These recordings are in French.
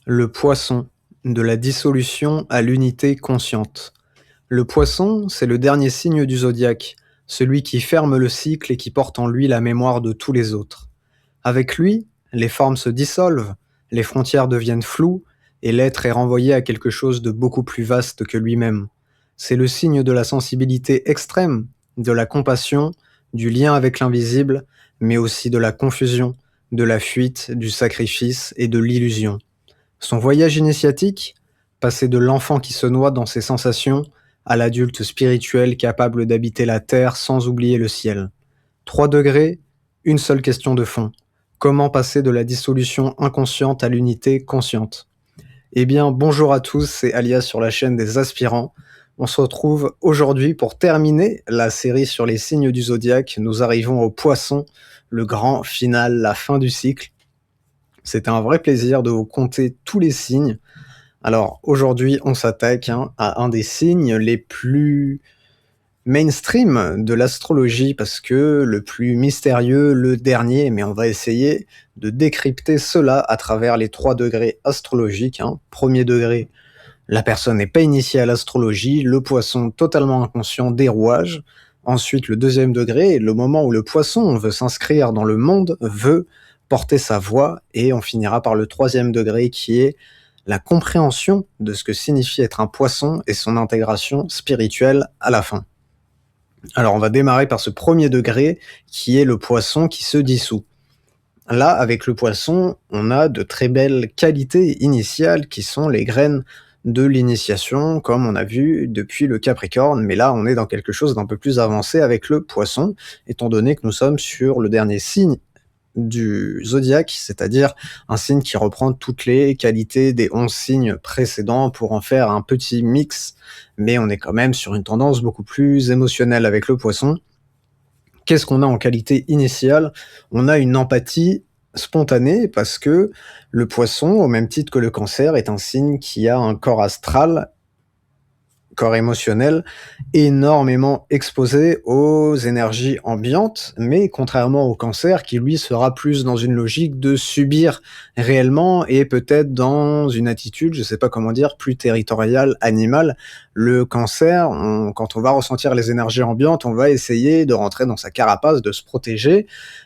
Le poisson, de la dissolution à l'unité consciente. Le poisson, c'est le dernier signe du zodiaque, celui qui ferme le cycle et qui porte en lui la mémoire de tous les autres. Avec lui, les formes se dissolvent, les frontières deviennent floues, et l'être est renvoyé à quelque chose de beaucoup plus vaste que lui-même. C'est le signe de la sensibilité extrême, de la compassion, du lien avec l'invisible, mais aussi de la confusion, de la fuite, du sacrifice et de l'illusion. Son voyage initiatique, passer de l'enfant qui se noie dans ses sensations à l'adulte spirituel capable d'habiter la terre sans oublier le ciel. 3 degrés, une seule question de fond. Comment passer de la dissolution inconsciente à l'unité consciente? Eh bien, bonjour à tous, c'est Alias sur la chaîne des aspirants. On se retrouve aujourd'hui pour terminer la série sur les signes du zodiaque. Nous arrivons au poisson, le grand final, la fin du cycle. C'était un vrai plaisir de vous compter tous les signes. Alors aujourd'hui, on s'attaque à un des signes les plus mainstream de l'astrologie parce que le plus mystérieux, le dernier, mais on va essayer de décrypter cela à travers les 3 degrés astrologiques. Premier degré, la personne n'est pas initiée à l'astrologie, le poisson totalement inconscient des rouages. Ensuite, le deuxième degré, le moment où le poisson veut s'inscrire dans le monde, veut porter sa voix, et on finira par le 3e degré qui est la compréhension de ce que signifie être un poisson et son intégration spirituelle à la fin. Alors on va démarrer par ce premier degré qui est le poisson qui se dissout. Là, avec le poisson, on a de très belles qualités initiales qui sont les graines de l'initiation, comme on a vu depuis le Capricorne, mais là on est dans quelque chose d'un peu plus avancé avec le poisson, étant donné que nous sommes sur le dernier signe du zodiaque, c'est-à-dire un signe qui reprend toutes les qualités des 11 signes précédents pour en faire un petit mix, mais on est quand même sur une tendance beaucoup plus émotionnelle avec le poisson. Qu'est-ce qu'on a en qualité initiale? On a une empathie spontanée parce que le poisson, au même titre que le cancer, est un signe qui a un corps astral, corps émotionnel, énormément exposé aux énergies ambiantes, mais contrairement au cancer qui lui sera plus dans une logique de subir réellement et peut-être dans une attitude, je sais pas comment dire, plus territoriale, animale. Le cancer, quand on va ressentir les énergies ambiantes, on va essayer de rentrer dans sa carapace, de se protéger,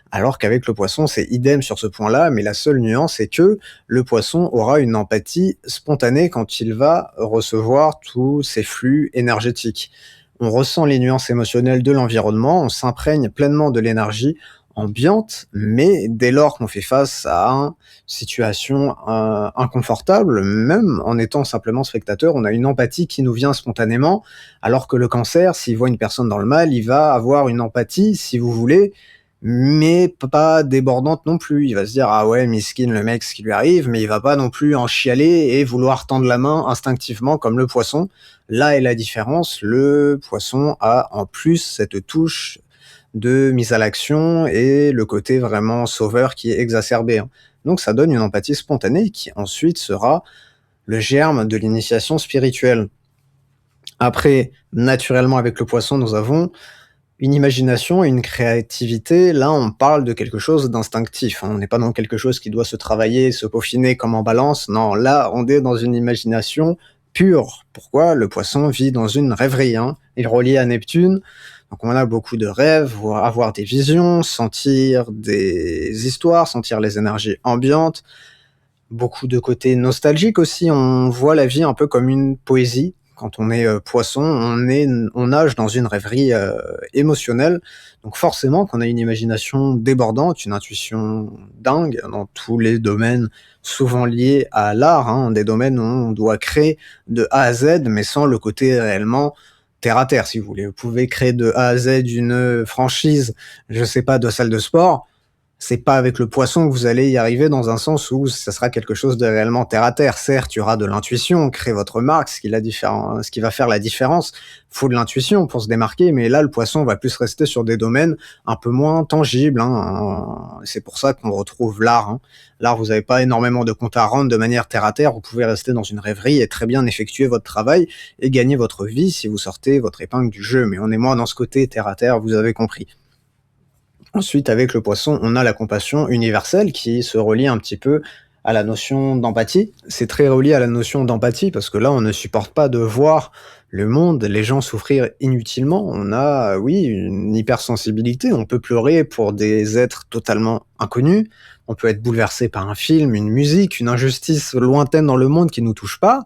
alors qu'avec le poisson c'est idem sur ce point-là, mais la seule nuance est que le poisson aura une empathie spontanée quand il va recevoir tous ces flux énergétiques. On ressent les nuances émotionnelles de l'environnement, on s'imprègne pleinement de l'énergie ambiante, mais dès lors qu'on fait face à une situation inconfortable, même en étant simplement spectateur, on a une empathie qui nous vient spontanément, alors que le cancer, s'il voit une personne dans le mal, il va avoir une empathie, si vous voulez, mais pas débordante non plus. Il va se dire: «Ah ouais, miskin le mec, ce qui lui arrive», mais il va pas non plus en chialer et vouloir tendre la main instinctivement comme le poisson. Là est la différence, le poisson a en plus cette touche de mise à l'action et le côté vraiment sauveur qui est exacerbé. Donc ça donne une empathie spontanée qui ensuite sera le germe de l'initiation spirituelle. Après, naturellement avec le poisson, nous avons une imagination et une créativité. Là, on parle de quelque chose d'instinctif. On n'est pas dans quelque chose qui doit se travailler, se peaufiner comme en Balance. Non, là, on est dans une imagination pure. Pourquoi? Le poisson vit dans une rêverie. Il est relié à Neptune, donc on a beaucoup de rêves, avoir des visions, sentir des histoires, sentir les énergies ambiantes. Beaucoup de côté nostalgique aussi, on voit la vie un peu comme une poésie. Quand on est poisson, on nage dans une rêverie émotionnelle. Donc forcément, qu'on a une imagination débordante, une intuition dingue dans tous les domaines, souvent liés à l'art, des domaines où on doit créer de A à Z, mais sans le côté réellement terre à terre, si vous voulez. Vous pouvez créer de A à Z une franchise, je sais pas, de salle de sport. C'est pas avec le poisson que vous allez y arriver dans un sens où ça sera quelque chose de réellement terre à terre. Certes, il y aura de l'intuition, créer votre marque, ce qui va faire la différence. Faut de l'intuition pour se démarquer, mais là, le poisson va plus rester sur des domaines un peu moins tangibles. C'est pour ça qu'on retrouve l'art. L'art, vous n'avez pas énormément de comptes à rendre de manière terre à terre. Vous pouvez rester dans une rêverie et très bien effectuer votre travail et gagner votre vie si vous sortez votre épingle du jeu. Mais on est moins dans ce côté terre à terre, vous avez compris. Ensuite, avec le poisson, on a la compassion universelle qui se relie un petit peu à la notion d'empathie. C'est très relié à la notion d'empathie parce que là, on ne supporte pas de voir le monde, les gens souffrir inutilement. On a, oui, une hypersensibilité. On peut pleurer pour des êtres totalement inconnus. On peut être bouleversé par un film, une musique, une injustice lointaine dans le monde qui nous touche pas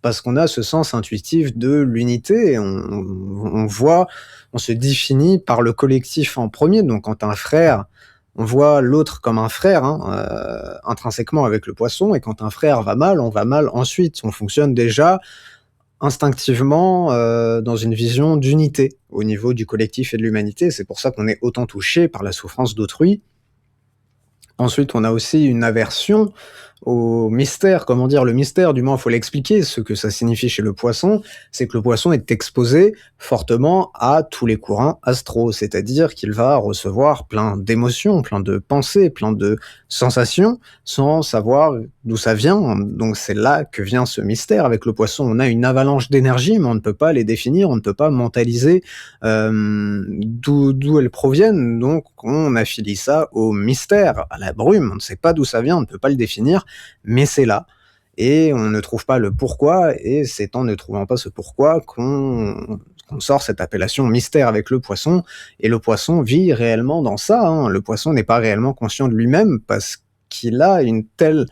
parce qu'on a ce sens intuitif de l'unité. On voit, on se définit par le collectif en premier. Donc, quand un frère, on voit l'autre comme un frère, hein, intrinsèquement avec le poisson, et quand un frère va mal, on va mal ensuite. On fonctionne déjà instinctivement dans une vision d'unité au niveau du collectif et de l'humanité. C'est pour ça qu'on est autant touché par la souffrance d'autrui. Ensuite, on a aussi une aversion au mystère. Comment dire? Le mystère, du moins, il faut l'expliquer. Ce que ça signifie chez le poisson, c'est que le poisson est exposé fortement à tous les courants astraux, c'est-à-dire qu'il va recevoir plein d'émotions, plein de pensées, plein de sensations, sans savoir d'où ça vient. Donc c'est là que vient ce mystère. Avec le poisson, on a une avalanche d'énergie, mais on ne peut pas les définir, on ne peut pas mentaliser d'où elles proviennent, donc on affilie ça au mystère, à la brume. On ne sait pas d'où ça vient, on ne peut pas le définir, mais c'est là. Et on ne trouve pas le pourquoi, et c'est en ne trouvant pas ce pourquoi qu'on sort cette appellation mystère avec le poisson. Et le poisson vit réellement dans ça, hein. Le poisson n'est pas réellement conscient de lui-même parce qu'il a une telle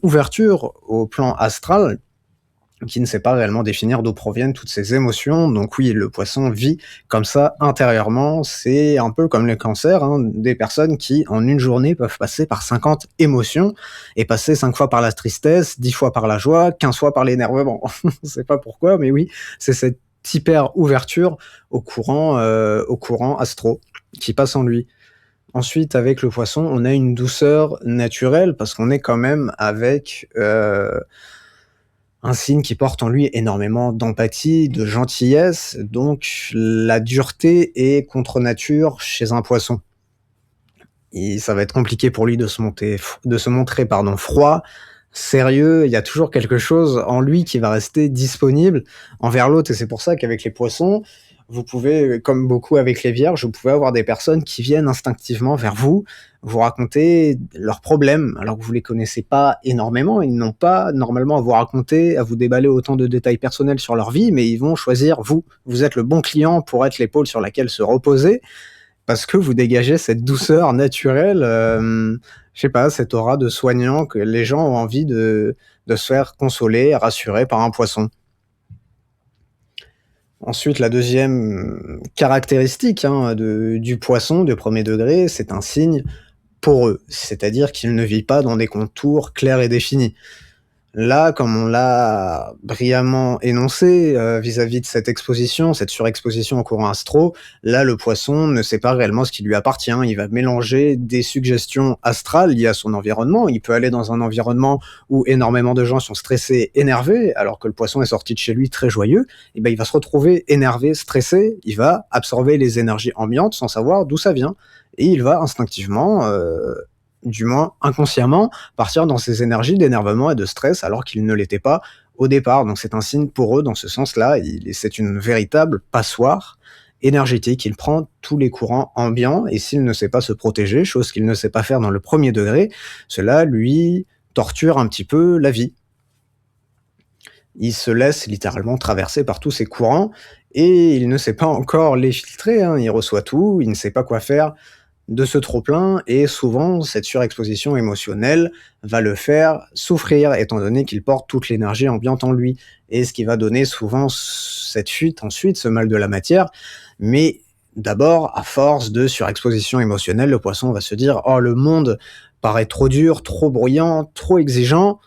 ouverture au plan astral qui ne sait pas réellement définir d'où proviennent toutes ces émotions. Donc oui, le poisson vit comme ça intérieurement. C'est un peu comme le cancer, hein, des personnes qui, en une journée, peuvent passer par 50 émotions et passer 5 fois par la tristesse, 10 fois par la joie, 15 fois par l'énervement. On ne sait pas pourquoi, mais oui, c'est cette hyper ouverture au courant astro qui passe en lui. Ensuite, avec le poisson, on a une douceur naturelle parce qu'on est quand même avec un signe qui porte en lui énormément d'empathie, de gentillesse, donc la dureté est contre nature chez un poisson. Et ça va être compliqué pour lui de se montrer pardon, froid, sérieux, il y a toujours quelque chose en lui qui va rester disponible envers l'autre et c'est pour ça qu'avec les poissons, vous pouvez, comme beaucoup avec les vierges, vous pouvez avoir des personnes qui viennent instinctivement vers vous, vous raconter leurs problèmes, alors que vous les connaissez pas énormément, ils n'ont pas normalement à vous raconter, à vous déballer autant de détails personnels sur leur vie, mais ils vont choisir vous. Vous êtes le bon client pour être l'épaule sur laquelle se reposer, parce que vous dégagez cette douceur naturelle, je sais pas, cette aura de soignant que les gens ont envie de se faire consoler, rassurer par un poisson. Ensuite, la deuxième caractéristique, hein, du poisson de premier degré, c'est un signe poreux, c'est-à-dire qu'il ne vit pas dans des contours clairs et définis. Là, comme on l'a brillamment énoncé, vis-à-vis de cette exposition, cette surexposition au courant astro, là, le poisson ne sait pas réellement ce qui lui appartient. Il va mélanger des suggestions astrales liées à son environnement. Il peut aller dans un environnement où énormément de gens sont stressés, énervés, alors que le poisson est sorti de chez lui très joyeux. Et ben, il va se retrouver énervé, stressé. Il va absorber les énergies ambiantes sans savoir d'où ça vient. Et il va instinctivement, du moins inconsciemment, partir dans ces énergies d'énervement et de stress alors qu'il ne l'était pas au départ. Donc c'est un signe pour eux dans ce sens-là. C'est une véritable passoire énergétique. Il prend tous les courants ambiants et s'il ne sait pas se protéger, chose qu'il ne sait pas faire dans le premier degré, cela lui torture un petit peu la vie. Il se laisse littéralement traverser par tous ces courants et il ne sait pas encore les filtrer, hein. Il reçoit tout, il ne sait pas quoi faire de ce trop-plein et souvent cette surexposition émotionnelle va le faire souffrir étant donné qu'il porte toute l'énergie ambiante en lui et ce qui va donner souvent cette fuite ensuite, ce mal de la matière. Mais d'abord, à force de surexposition émotionnelle, le poisson va se dire: «Oh, le monde paraît trop dur, trop bruyant, trop exigeant».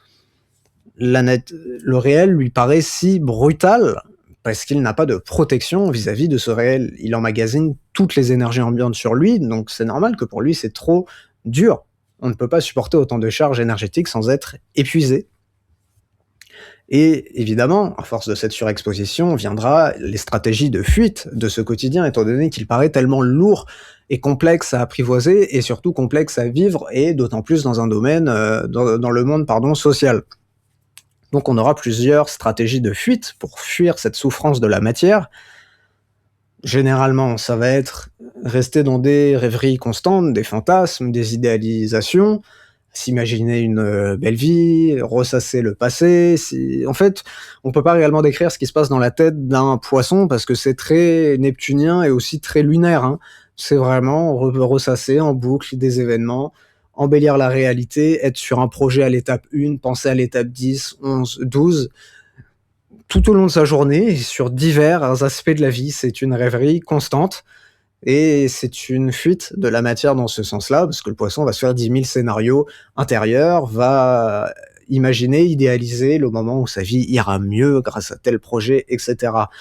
Le réel lui paraît si brutal parce qu'il n'a pas de protection vis-à-vis de ce réel. Il emmagasine toutes les énergies ambiantes sur lui, donc c'est normal que pour lui c'est trop dur. On ne peut pas supporter autant de charges énergétiques sans être épuisé. Et évidemment, à force de cette surexposition, viendra les stratégies de fuite de ce quotidien, étant donné qu'il paraît tellement lourd et complexe à apprivoiser, et surtout complexe à vivre, et d'autant plus dans un domaine, dans le monde pardon, social. Donc on aura plusieurs stratégies de fuite pour fuir cette souffrance de la matière. Généralement, ça va être rester dans des rêveries constantes, des fantasmes, des idéalisations, s'imaginer une, belle vie, ressasser le passé. C'est en fait, on peut pas réellement décrire ce qui se passe dans la tête d'un poisson parce que c'est très neptunien et aussi très lunaire, hein. C'est vraiment ressasser en boucle des événements, embellir la réalité, être sur un projet à l'étape 1, penser à l'étape 10, 11, 12, tout au long de sa journée et sur divers aspects de la vie. C'est une rêverie constante et c'est une fuite de la matière dans ce sens-là, parce que le poisson va se faire 10 000 scénarios intérieurs, va imaginer, idéaliser le moment où sa vie ira mieux grâce à tel projet, et cetera.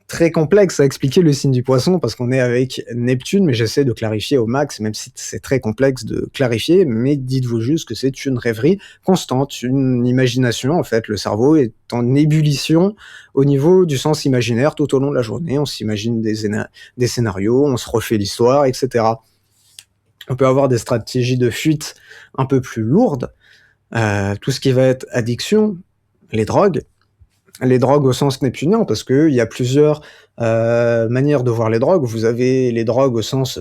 Très complexe à expliquer le signe du poisson parce qu'on est avec Neptune, mais j'essaie de clarifier au max, même si c'est très complexe de clarifier, mais dites-vous juste que c'est une rêverie constante, une imagination en fait. Le cerveau est en ébullition au niveau du sens imaginaire tout au long de la journée. On s'imagine des scénarios, on se refait l'histoire, etc. On peut avoir des stratégies de fuite un peu plus lourdes, tout ce qui va être addiction, les drogues, au sens neptunien, parce qu'il y a plusieurs manières de voir les drogues. Vous avez les drogues au sens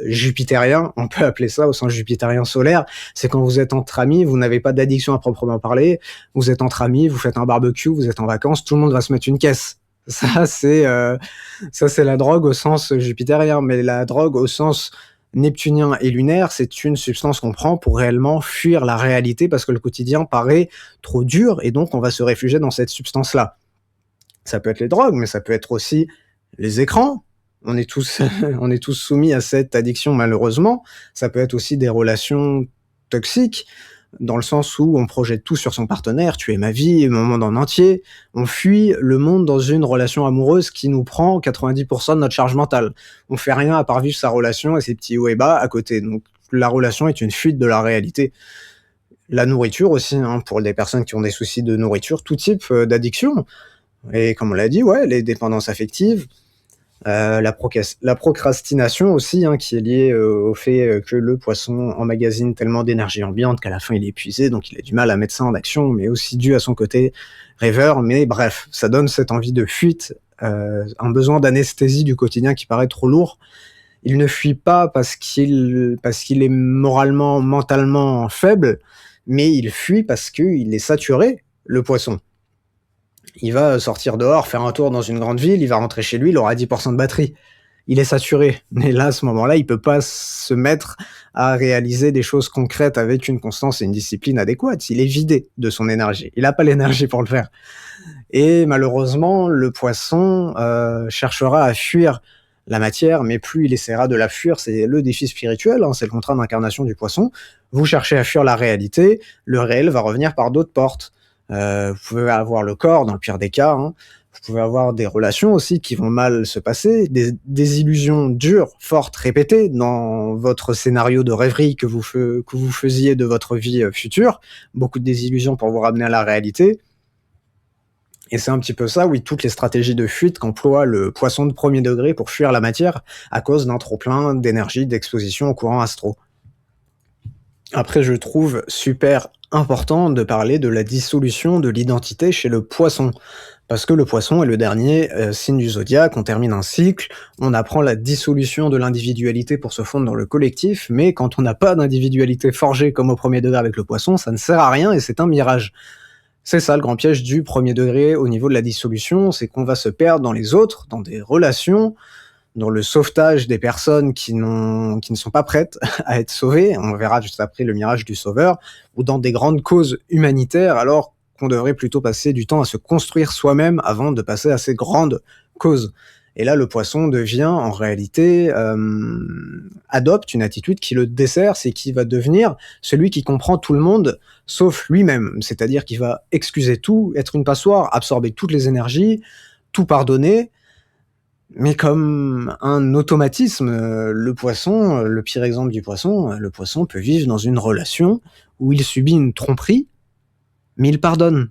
jupitérien, on peut appeler ça au sens jupitérien solaire. C'est quand vous êtes entre amis, vous n'avez pas d'addiction à proprement parler, vous êtes entre amis, vous faites un barbecue, vous êtes en vacances, tout le monde va se mettre une caisse. Ça c'est la drogue au sens jupitérien, mais la drogue au sens neptunien et lunaire, c'est une substance qu'on prend pour réellement fuir la réalité parce que le quotidien paraît trop dur et donc on va se réfugier dans cette substance-là. Ça peut être les drogues, mais ça peut être aussi les écrans. On est tous, on est tous soumis à cette addiction malheureusement. Ça peut être aussi des relations toxiques, dans le sens où on projette tout sur son partenaire, tu es ma vie, mon monde en entier. On fuit le monde dans une relation amoureuse qui nous prend 90% de notre charge mentale. On fait rien à part vivre sa relation et ses petits hauts et bas à côté. Donc la relation est une fuite de la réalité. La nourriture aussi, hein, pour les personnes qui ont des soucis de nourriture, tout type d'addiction. Et comme on l'a dit, ouais, les dépendances affectives, la procrastination aussi, hein, qui est liée au fait que le poisson emmagasine tellement d'énergie ambiante qu'à la fin il est épuisé, donc il a du mal à mettre ça en action, mais aussi dû à son côté rêveur. Mais bref, ça donne cette envie de fuite, un besoin d'anesthésie du quotidien qui paraît trop lourd. Il ne fuit pas parce qu'il est moralement, mentalement faible, mais il fuit parce qu'il est saturé, le poisson. Il va sortir dehors, faire un tour dans une grande ville, il va rentrer chez lui, il aura 10% de batterie. Il est saturé. Mais là, à ce moment-là, il peut pas se mettre à réaliser des choses concrètes avec une constance et une discipline adéquate. Il est vidé de son énergie. Il n'a pas l'énergie pour le faire. Et malheureusement, le poisson cherchera à fuir la matière, mais plus il essaiera de la fuir, c'est le défi spirituel, hein, c'est le contrat d'incarnation du poisson. Vous cherchez à fuir la réalité, le réel va revenir par d'autres portes. Vous pouvez avoir le corps, dans le pire des cas, hein. Vous pouvez avoir des relations aussi qui vont mal se passer, des illusions dures, fortes, répétées dans votre scénario de rêverie que vous faisiez de votre vie future. Beaucoup de désillusions pour vous ramener à la réalité. Et c'est un petit peu ça, oui, toutes les stratégies de fuite qu'emploie le poisson de premier degré pour fuir la matière à cause d'un trop-plein d'énergie, d'exposition aux courants astro. Après, je trouve super important de parler de la dissolution de l'identité chez le poisson. Parce que le poisson est le dernier signe du zodiaque, on termine un cycle, on apprend la dissolution de l'individualité pour se fondre dans le collectif, mais quand on n'a pas d'individualité forgée comme au premier degré avec le poisson, ça ne sert à rien et c'est un mirage. C'est ça le grand piège du premier degré au niveau de la dissolution, c'est qu'on va se perdre dans les autres, dans des relations, dans le sauvetage des personnes qui ne sont pas prêtes à être sauvées, on verra juste après le mirage du sauveur, ou dans des grandes causes humanitaires, alors qu'on devrait plutôt passer du temps à se construire soi-même avant de passer à ces grandes causes. Et là, le poisson devient, en réalité, adopte une attitude qui le dessert, c'est qu'il va devenir celui qui comprend tout le monde, sauf lui-même. C'est-à-dire qu'il va excuser tout, être une passoire, absorber toutes les énergies, tout pardonner, mais comme un automatisme, le poisson, le pire exemple du poisson, le poisson peut vivre dans une relation où il subit une tromperie, mais il pardonne.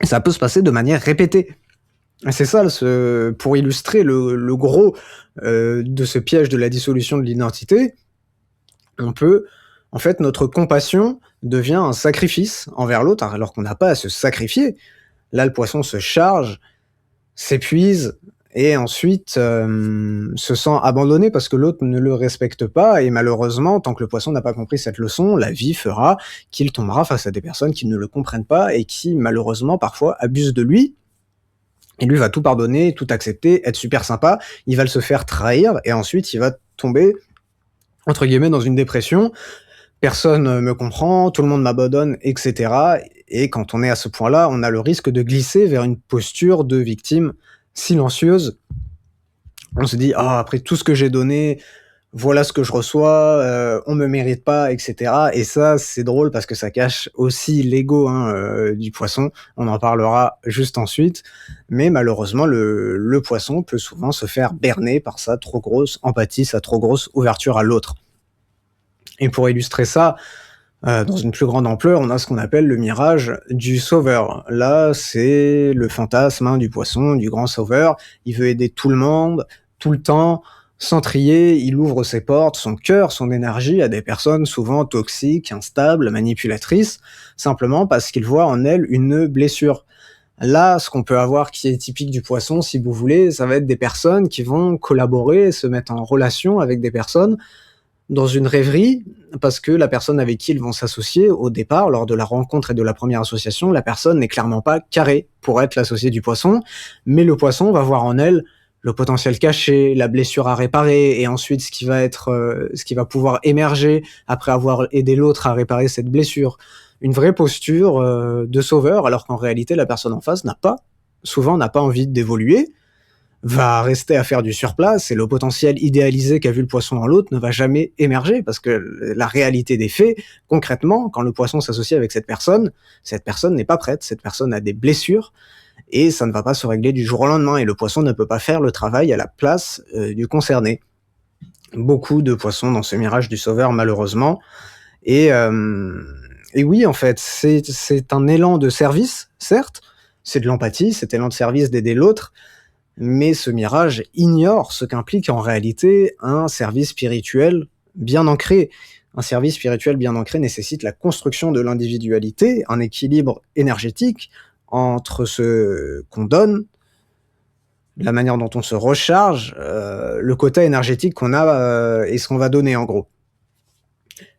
Et ça peut se passer de manière répétée. Et c'est ça, pour illustrer le gros de ce piège de la dissolution de l'identité, on peut, en fait, notre compassion devient un sacrifice envers l'autre, alors qu'on n'a pas à se sacrifier. Là, le poisson se charge, s'épuise, et ensuite, se sent abandonné parce que l'autre ne le respecte pas et malheureusement, tant que le poisson n'a pas compris cette leçon, la vie fera qu'il tombera face à des personnes qui ne le comprennent pas et qui malheureusement parfois abusent de lui et lui va tout pardonner, tout accepter, être super sympa. Il va le se faire trahir et ensuite il va tomber entre guillemets «dans une dépression». Personne me comprend, tout le monde m'abandonne, et cetera et quand on est à ce point-là, on a le risque de glisser vers une posture de victime silencieuse. On se dit: «Ah, après tout ce que j'ai donné, voilà ce que je reçois, on me mérite pas» et cetera et ça, c'est drôle parce que ça cache aussi l'ego, hein, du poisson. On en parlera juste ensuite, mais malheureusement, le poisson peut souvent se faire berner par sa trop grosse empathie, sa trop grosse ouverture à l'autre et pour illustrer ça, dans une plus grande ampleur, on a ce qu'on appelle le mirage du sauveur. Là, c'est le fantasme, hein, du poisson, du grand sauveur. Il veut aider tout le monde, tout le temps, sans trier. Il ouvre ses portes, son cœur, son énergie à des personnes souvent toxiques, instables, manipulatrices, simplement parce qu'il voit en elles une blessure. Là, ce qu'on peut avoir qui est typique du poisson, si vous voulez, ça va être des personnes qui vont collaborer, se mettre en relation avec des personnes dans une rêverie, parce que la personne avec qui ils vont s'associer, au départ, lors de la rencontre et de la première association, la personne n'est clairement pas carrée pour être l'associé du poisson, mais le poisson va voir en elle le potentiel caché, la blessure à réparer, et ensuite ce qui va pouvoir émerger après avoir aidé l'autre à réparer cette blessure. Une vraie posture de sauveur, alors qu'en réalité, la personne en face souvent n'a pas envie d'évoluer, va rester à faire du surplace et le potentiel idéalisé qu'a vu le poisson en l'autre ne va jamais émerger parce que la réalité des faits, concrètement, quand le poisson s'associe avec cette personne n'est pas prête, cette personne a des blessures et ça ne va pas se régler du jour au lendemain et le poisson ne peut pas faire le travail à la place du concerné. Beaucoup de poissons dans ce mirage du sauveur malheureusement et, et oui en fait c'est un élan de service, certes, c'est de l'empathie, cet élan de service d'aider l'autre, mais ce mirage ignore ce qu'implique en réalité un service spirituel bien ancré. Un service spirituel bien ancré nécessite la construction de l'individualité, un équilibre énergétique entre ce qu'on donne, la manière dont on se recharge, le quota énergétique qu'on a et ce qu'on va donner en gros.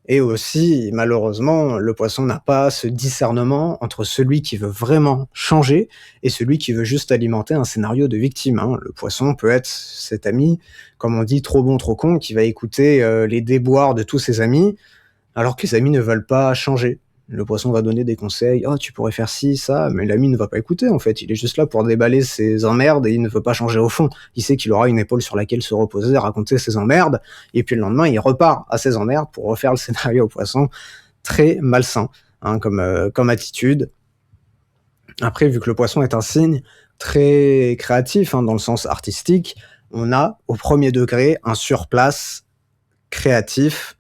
Et aussi, malheureusement, le poisson n'a pas ce discernement entre celui qui veut vraiment changer et celui qui veut juste alimenter un scénario de victime, hein. Le poisson peut être cet ami, comme on dit, trop bon, trop con, qui va écouter les déboires de tous ses amis, alors que les amis ne veulent pas changer. Le poisson va donner des conseils, oh tu pourrais faire ci, ça, mais l'ami ne va pas écouter en fait, il est juste là pour déballer ses emmerdes et il ne veut pas changer au fond. Il sait qu'il aura une épaule sur laquelle se reposer, raconter ses emmerdes, et puis le lendemain il repart à ses emmerdes pour refaire le scénario au poisson. Très malsain, hein, comme attitude. Après, vu que le poisson est un signe très créatif, hein, dans le sens artistique, on a au premier degré un surplace créatif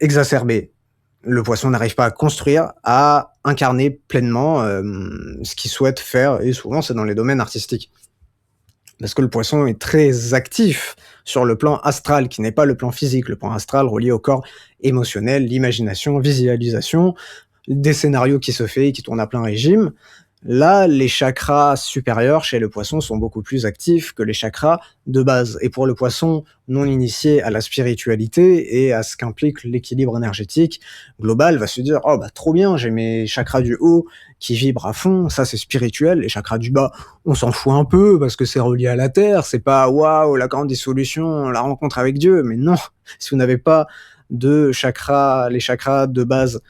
exacerbé. Le poisson n'arrive pas à construire, à incarner pleinement ce qu'il souhaite faire, et souvent c'est dans les domaines artistiques. Parce que le poisson est très actif sur le plan astral, qui n'est pas le plan physique. Le plan astral relié au corps émotionnel, l'imagination, visualisation, des scénarios qui se fait, qui tournent à plein régime. Là, les chakras supérieurs chez le poisson sont beaucoup plus actifs que les chakras de base. Et pour le poisson non initié à la spiritualité et à ce qu'implique l'équilibre énergétique global, va se dire: oh bah trop bien, j'ai mes chakras du haut qui vibrent à fond, ça c'est spirituel. Les chakras du bas, on s'en fout un peu parce que c'est relié à la terre, c'est pas waouh la grande dissolution, la rencontre avec Dieu. Mais non, si vous n'avez pas de chakras, les chakras de base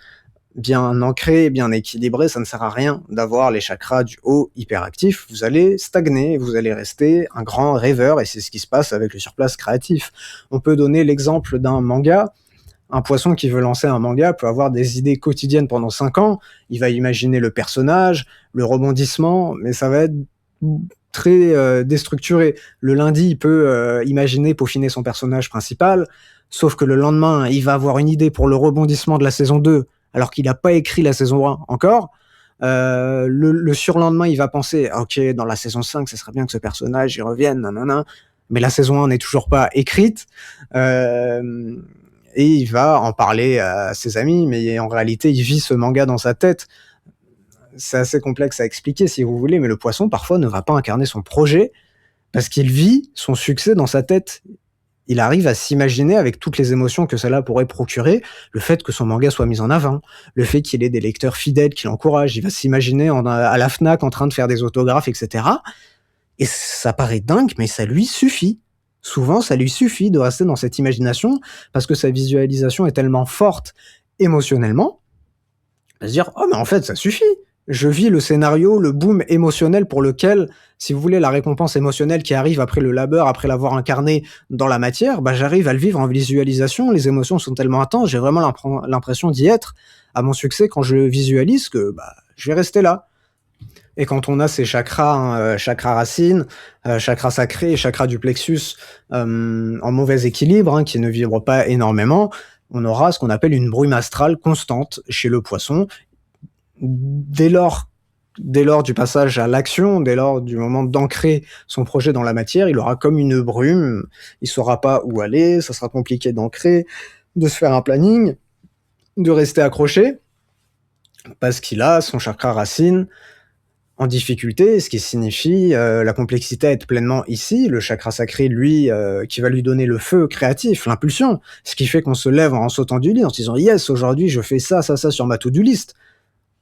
bien ancré, bien équilibré, ça ne sert à rien d'avoir les chakras du haut hyperactifs. Vous allez stagner, vous allez rester un grand rêveur, et c'est ce qui se passe avec le surplace créatif. On peut donner l'exemple d'un manga. Un poisson qui veut lancer un manga peut avoir des idées quotidiennes pendant 5 ans. Il va imaginer le personnage, le rebondissement, mais ça va être très déstructuré. Le lundi, il peut imaginer peaufiner son personnage principal, sauf que le lendemain, il va avoir une idée pour le rebondissement de la saison 2, alors qu'il n'a pas écrit la saison 1 encore. Le surlendemain, il va penser, ok, dans la saison 5, ce serait bien que ce personnage y revienne, nanana. Mais la saison 1 n'est toujours pas écrite. Et il va en parler à ses amis, mais en réalité, il vit ce manga dans sa tête. C'est assez complexe à expliquer si vous voulez, mais le poisson, parfois, ne va pas incarner son projet, Parce qu'il vit son succès dans sa tête. Il arrive à s'imaginer avec toutes les émotions que cela pourrait procurer, le fait que son manga soit mis en avant, le fait qu'il ait des lecteurs fidèles qui l'encouragent. Il va s'imaginer à la Fnac en train de faire des autographes, etc. Et ça paraît dingue, mais ça lui suffit. Souvent, ça lui suffit de rester dans cette imagination parce que sa visualisation est tellement forte émotionnellement, à se dire: «Oh mais en fait ça suffit. Je vis le scénario, le boom émotionnel pour lequel, si vous voulez, la récompense émotionnelle qui arrive après le labeur, après l'avoir incarné dans la matière, bah, j'arrive à le vivre en visualisation. Les émotions sont tellement intenses, j'ai vraiment l'impression d'y être à mon succès quand je visualise que, bah, je vais rester là». Et quand on a ces chakras, hein, chakra racine, chakra sacré et chakra du plexus, en mauvais équilibre, hein, qui ne vibrent pas énormément, on aura ce qu'on appelle une brume astrale constante chez le poisson. Dès lors dès lors du passage à l'action, dès lors du moment d'ancrer son projet dans la matière, il aura comme une brume, il saura pas où aller, ça sera compliqué d'ancrer, de se faire un planning, de rester accroché, parce qu'il a son chakra racine en difficulté, ce qui signifie, la complexité à être pleinement ici. Le chakra sacré, lui, qui va lui donner le feu créatif, l'impulsion, ce qui fait qu'on se lève en sautant du lit, en se disant: «Yes, aujourd'hui je fais ça, ça, ça sur ma to-do list».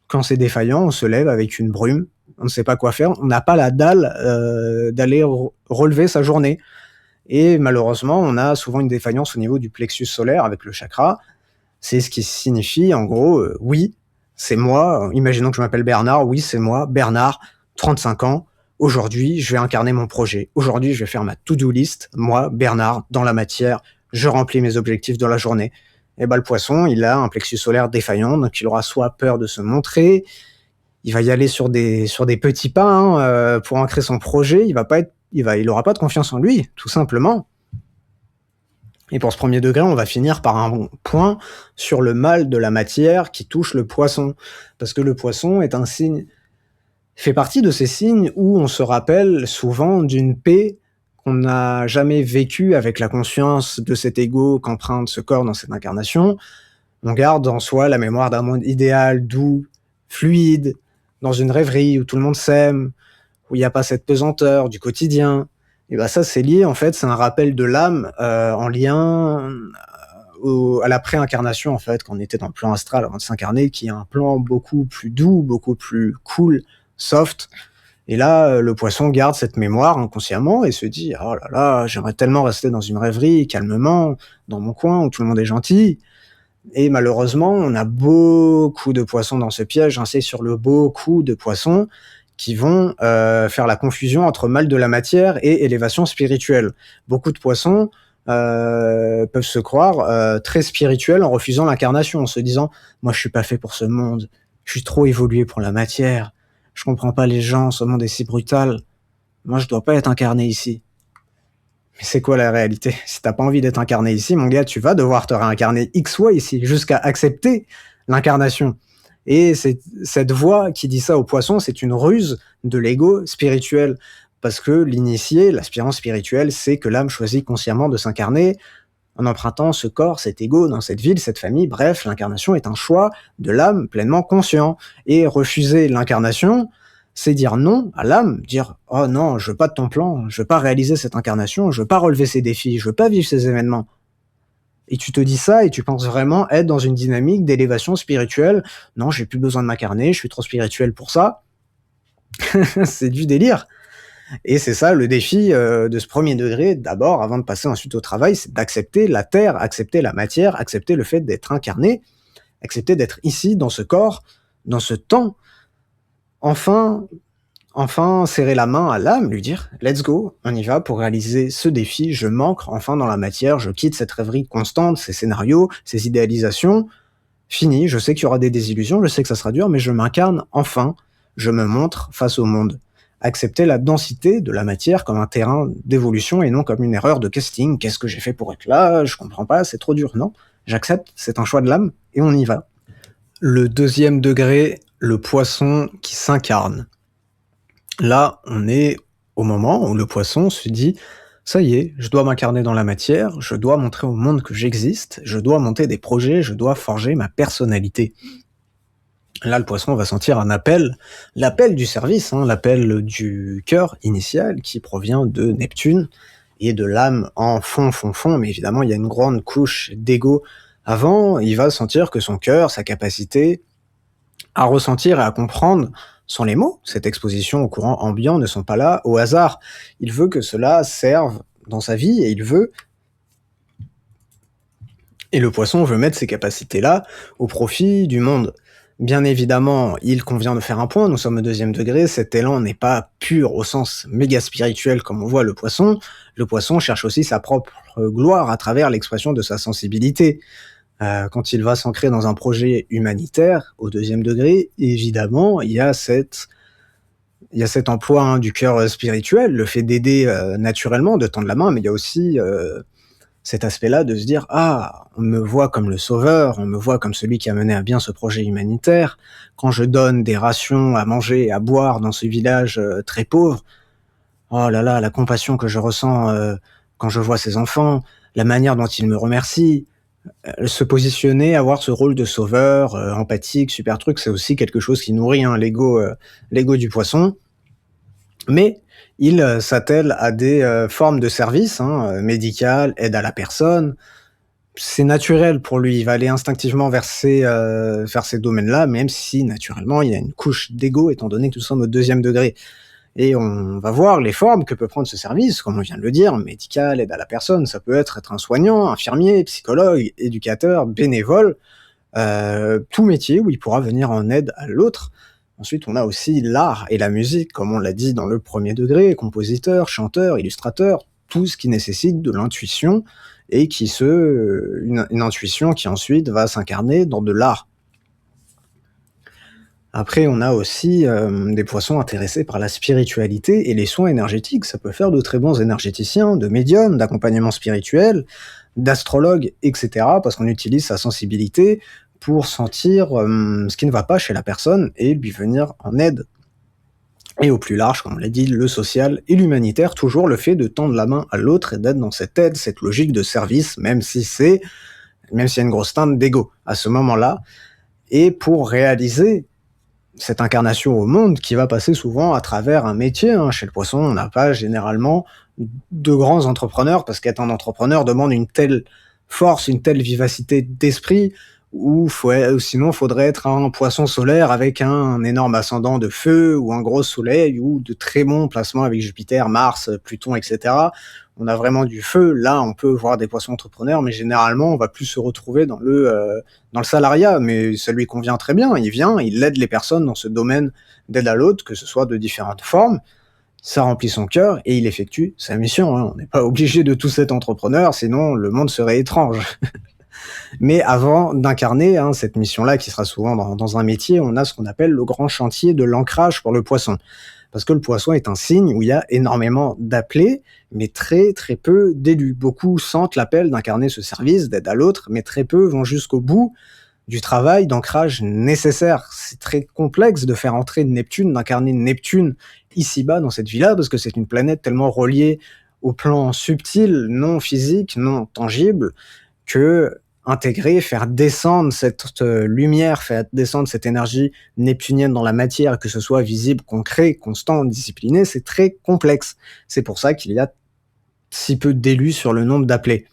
Quand c'est défaillant, on se lève avec une brume, on ne sait pas quoi faire, on n'a pas la dalle, d'aller relever sa journée et malheureusement, on a souvent une défaillance au niveau du plexus solaire avec le chakra. C'est ce qui signifie en gros, oui, c'est moi, imaginons que je m'appelle Bernard, oui, c'est moi, Bernard, 35 ans, aujourd'hui, je vais incarner mon projet. Aujourd'hui, je vais faire ma to-do list, moi, Bernard, dans la matière, je remplis mes objectifs de la journée. Et bah, le poisson, il a un plexus solaire défaillant, donc il aura soit peur de se montrer, il va y aller sur des petits pas, hein, pour ancrer son projet, il aura pas de confiance en lui, tout simplement. Et pour ce premier degré, on va finir par un point sur le mal de la matière qui touche le poisson. Parce que le poisson est un signe, fait partie de ces signes où on se rappelle souvent d'une paix qu'on n'a jamais vécue avec la conscience de cet ego qu'emprunte ce corps dans cette incarnation. On garde en soi la mémoire d'un monde idéal, doux, fluide, dans une rêverie où tout le monde s'aime, où il n'y a pas cette pesanteur du quotidien. Et bah ça, c'est lié, en fait, c'est un rappel de l'âme en lien à la pré-incarnation, en fait, quand on était dans le plan astral avant de s'incarner, qui est un plan beaucoup plus doux, beaucoup plus cool, soft. Et là, le poisson garde cette mémoire inconsciemment et se dit: «Oh là là, j'aimerais tellement rester dans une rêverie, calmement, dans mon coin où tout le monde est gentil». Et malheureusement, on a beaucoup de poissons dans ce piège, j'insiste sur le beaucoup de poissons, qui vont faire la confusion entre mal de la matière et élévation spirituelle. Beaucoup de poissons peuvent se croire très spirituels en refusant l'incarnation, en se disant: «Moi, je suis pas fait pour ce monde, je suis trop évolué pour la matière, je comprends pas les gens, ce monde est si brutal, moi je dois pas être incarné ici». Mais c'est quoi la réalité? Si t'as pas envie d'être incarné ici, mon gars, tu vas devoir te réincarner X fois ici, jusqu'à accepter l'incarnation. Et c'est cette voix qui dit ça aux poissons, c'est une ruse de l'ego spirituel. Parce que l'initié, l'aspirant spirituel, sait que l'âme choisit consciemment de s'incarner en empruntant ce corps, cet ego, dans cette ville, cette famille. Bref, l'incarnation est un choix de l'âme pleinement conscient. Et refuser l'incarnation, c'est dire non à l'âme, dire: «Oh non, je veux pas de ton plan, je veux pas réaliser cette incarnation, je veux pas relever ces défis, je veux pas vivre ces événements». Et tu te dis ça et tu penses vraiment être dans une dynamique d'élévation spirituelle. Non, j'ai plus besoin de m'incarner, je suis trop spirituel pour ça. C'est du délire. Et c'est ça le défi de ce premier degré, d'abord, avant de passer ensuite au travail, c'est d'accepter la terre, accepter la matière, accepter le fait d'être incarné, accepter d'être ici, dans ce corps, dans ce temps. Enfin, enfin serrer la main à l'âme, lui dire: «Let's go, on y va pour réaliser ce défi, je m'ancre enfin dans la matière, je quitte cette rêverie constante, ces scénarios, ces idéalisations. Fini, je sais qu'il y aura des désillusions, je sais que ça sera dur, mais je m'incarne enfin, je me montre face au monde». Accepter la densité de la matière comme un terrain d'évolution et non comme une erreur de casting. Qu'est-ce que j'ai fait pour être là? Je comprends pas, c'est trop dur. Non, j'accepte, c'est un choix de l'âme et on y va. Le deuxième degré, le poisson qui s'incarne. Là, on est au moment où le poisson se dit: «Ça y est, je dois m'incarner dans la matière, je dois montrer au monde que j'existe, je dois monter des projets, je dois forger ma personnalité». Là, le poisson va sentir un appel, l'appel du service, hein, l'appel du cœur initial qui provient de Neptune et de l'âme en fond, fond, fond, mais évidemment, il y a une grande couche d'ego avant. Il va sentir que son cœur, sa capacité à ressentir et à comprendre sont les mots. Cette exposition au courant ambiant ne sont pas là au hasard. Il veut que cela serve dans sa vie et le poisson veut mettre ces capacités-là au profit du monde. Bien évidemment, il convient de faire un point, nous sommes au deuxième degré, cet élan n'est pas pur au sens méga spirituel comme on voit le poisson cherche aussi sa propre gloire à travers l'expression de sa sensibilité. Quand il va s'ancrer dans un projet humanitaire, au deuxième degré, évidemment, il y a cet emploi hein, du cœur spirituel, le fait d'aider naturellement, de tendre la main, mais il y a aussi cet aspect-là de se dire ah, on me voit comme le sauveur, on me voit comme celui qui a mené à bien ce projet humanitaire. Quand je donne des rations à manger et à boire dans ce village très pauvre, oh là là, la compassion que je ressens quand je vois ces enfants, la manière dont ils me remercient, se positionner, avoir ce rôle de sauveur, empathique, super truc, c'est aussi quelque chose qui nourrit hein, l'ego du poisson. Mais il s'attelle à des formes de service, hein, médicales, aide à la personne. C'est naturel pour lui, il va aller instinctivement vers ces domaines-là, même si naturellement il y a une couche d'ego étant donné que nous sommes au deuxième degré. Et on va voir les formes que peut prendre ce service, comme on vient de le dire, médical, aide à la personne, ça peut être un soignant, infirmier, psychologue, éducateur, bénévole, tout métier où il pourra venir en aide à l'autre. Ensuite, on a aussi l'art et la musique, comme on l'a dit dans le premier degré, compositeur, chanteur, illustrateur, tout ce qui nécessite de l'intuition et une intuition qui ensuite va s'incarner dans de l'art. Après, on a aussi des poissons intéressés par la spiritualité et les soins énergétiques. Ça peut faire de très bons énergéticiens, de médiums, d'accompagnement spirituel, d'astrologues, etc. Parce qu'on utilise sa sensibilité pour sentir ce qui ne va pas chez la personne et lui venir en aide. Et au plus large, comme on l'a dit, le social et l'humanitaire, toujours le fait de tendre la main à l'autre et d'être dans cette aide, cette logique de service, même s'il y a une grosse teinte d'ego à ce moment-là. Et pour réaliser cette incarnation au monde qui va passer souvent à travers un métier. Hein. Chez le poisson, on n'a pas généralement de grands entrepreneurs parce qu'être un entrepreneur demande une telle force, une telle vivacité d'esprit ou sinon il faudrait être un poisson solaire avec un énorme ascendant de feu ou un gros soleil ou de très bons placements avec Jupiter, Mars, Pluton, etc. On a vraiment du feu. Là, on peut voir des poissons entrepreneurs, mais généralement, on va plus se retrouver dans le salariat. Mais ça lui convient très bien. Il vient, il aide les personnes dans ce domaine d'aide à l'autre, que ce soit de différentes formes. Ça remplit son cœur et il effectue sa mission. Hein. On n'est pas obligé de tous être entrepreneur, sinon le monde serait étrange. Mais avant d'incarner hein, cette mission-là, qui sera souvent dans un métier, on a ce qu'on appelle le grand chantier de l'ancrage pour le poisson. Parce que le poisson est un signe où il y a énormément d'appelés, mais très très peu d'élus. Beaucoup sentent l'appel d'incarner ce service, d'aide à l'autre, mais très peu vont jusqu'au bout du travail d'ancrage nécessaire. C'est très complexe de faire entrer Neptune, d'incarner Neptune ici-bas dans cette vie-là, parce que c'est une planète tellement reliée au plan subtil, non physique, non tangible, que intégrer, faire descendre cette lumière, faire descendre cette énergie neptunienne dans la matière, que ce soit visible, concret, constant, discipliné, c'est très complexe. C'est pour ça qu'il y a si peu d'élus sur le nombre d'appelés.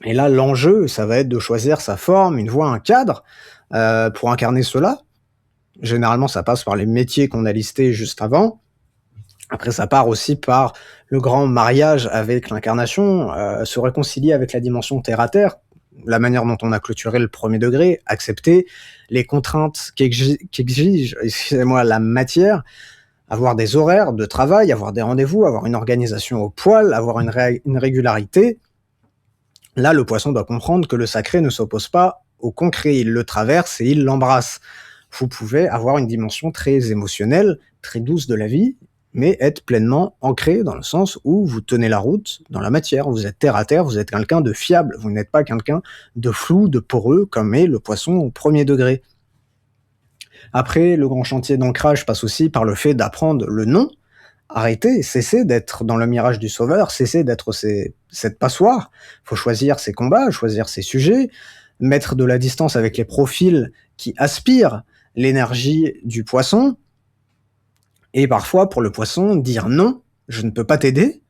Et là, l'enjeu, ça va être de choisir sa forme, une voie, un cadre, pour incarner cela. Généralement, ça passe par les métiers qu'on a listés juste avant. Après, ça part aussi par le grand mariage avec l'incarnation, se réconcilier avec la dimension terre-à-terre, la manière dont on a clôturé le premier degré, accepter les contraintes qu'exige excusez-moi, la matière, avoir des horaires de travail, avoir des rendez-vous, avoir une organisation au poil, avoir une régularité. Là, le poisson doit comprendre que le sacré ne s'oppose pas au concret, il le traverse et il l'embrasse. Vous pouvez avoir une dimension très émotionnelle, très douce de la vie, mais être pleinement ancré dans le sens où vous tenez la route dans la matière, vous êtes terre à terre, vous êtes quelqu'un de fiable, vous n'êtes pas quelqu'un de flou, de poreux, comme est le poisson au premier degré. Après, le grand chantier d'ancrage passe aussi par le fait d'apprendre le non, arrêter, cesser d'être dans le mirage du sauveur, cesser d'être cette passoire. Il faut choisir ses combats, choisir ses sujets, mettre de la distance avec les profils qui aspirent l'énergie du poisson et parfois pour le poisson, dire: «Non, je ne peux pas t'aider,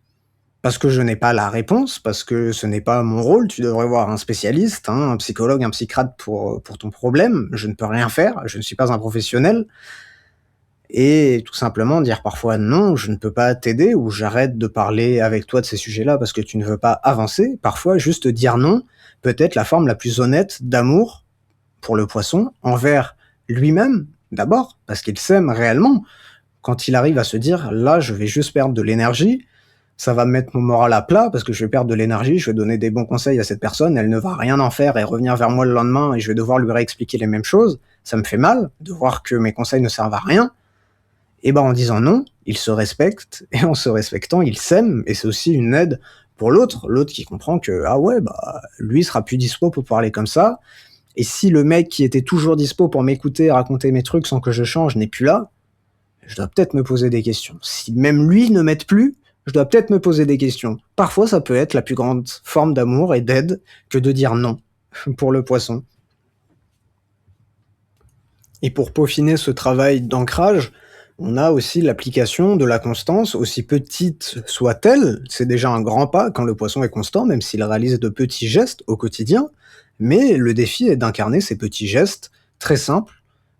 parce que je n'ai pas la réponse, parce que ce n'est pas mon rôle, tu devrais voir un spécialiste, hein, un psychologue, un psychiatre pour ton problème, je ne peux rien faire, je ne suis pas un professionnel». Et tout simplement dire parfois: «Non, je ne peux pas t'aider» ou «J'arrête de parler avec toi de ces sujets-là parce que tu ne veux pas avancer». Parfois juste dire non peut être la forme la plus honnête d'amour pour le poisson envers lui-même, d'abord, parce qu'il s'aime réellement. Quand il arrive à se dire: «Là, je vais juste perdre de l'énergie, ça va me mettre mon moral à plat parce que je vais perdre de l'énergie, je vais donner des bons conseils à cette personne, elle ne va rien en faire et revenir vers moi le lendemain et je vais devoir lui réexpliquer les mêmes choses. Ça me fait mal de voir que mes conseils ne servent à rien». Et ben, en disant non, il se respecte et en se respectant, il s'aime et c'est aussi une aide pour l'autre. L'autre qui comprend que, ah ouais, bah, lui sera plus dispo pour parler comme ça. Et si le mec qui était toujours dispo pour m'écouter, raconter mes trucs sans que je change n'est plus là, je dois peut-être me poser des questions. Si même lui ne m'aide plus, je dois peut-être me poser des questions. Parfois, ça peut être la plus grande forme d'amour et d'aide que de dire non pour le poisson. Et pour peaufiner ce travail d'ancrage, on a aussi l'application de la constance, aussi petite soit-elle. C'est déjà un grand pas quand le poisson est constant, même s'il réalise de petits gestes au quotidien. Mais le défi est d'incarner ces petits gestes très simples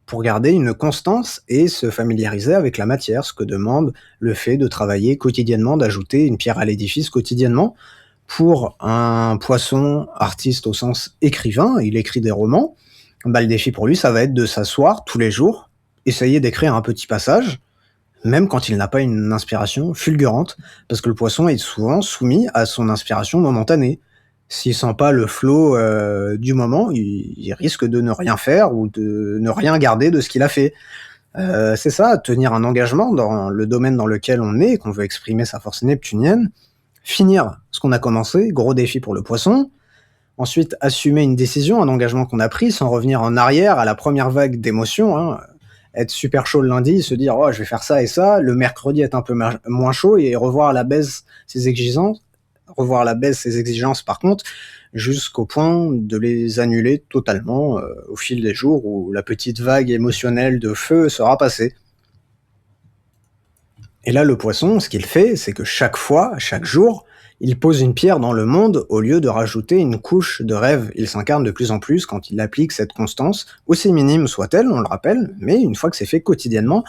pour garder une constance et se familiariser avec la matière, ce que demande le fait de travailler quotidiennement, d'ajouter une pierre à l'édifice quotidiennement. Pour un poisson artiste au sens écrivain, il écrit des romans, bah, le défi pour lui, ça va être de s'asseoir tous les jours, essayer d'écrire un petit passage, même quand il n'a pas une inspiration fulgurante, parce que le poisson est souvent soumis à son inspiration momentanée. S'il sent pas le flow du moment, il risque de ne rien faire ou de ne rien garder de ce qu'il a fait. C'est ça, tenir un engagement dans le domaine dans lequel on est, qu'on veut exprimer sa force neptunienne, finir ce qu'on a commencé, gros défi pour le poisson. Ensuite, assumer une décision, un engagement qu'on a pris sans revenir en arrière à la première vague d'émotions, hein. Être super chaud le lundi, se dire: «Oh, je vais faire ça et ça», le mercredi être un peu moins chaud et revoir à la baisse ses exigences, revoir à la baisse ses exigences par contre, jusqu'au point de les annuler totalement au fil des jours où la petite vague émotionnelle de feu sera passée. Et là, le poisson, ce qu'il fait, c'est que chaque fois, chaque jour, il pose une pierre dans le monde au lieu de rajouter une couche de rêve. Il s'incarne de plus en plus quand il applique cette constance, aussi minime soit-elle, on le rappelle, mais une fois que c'est fait quotidiennement,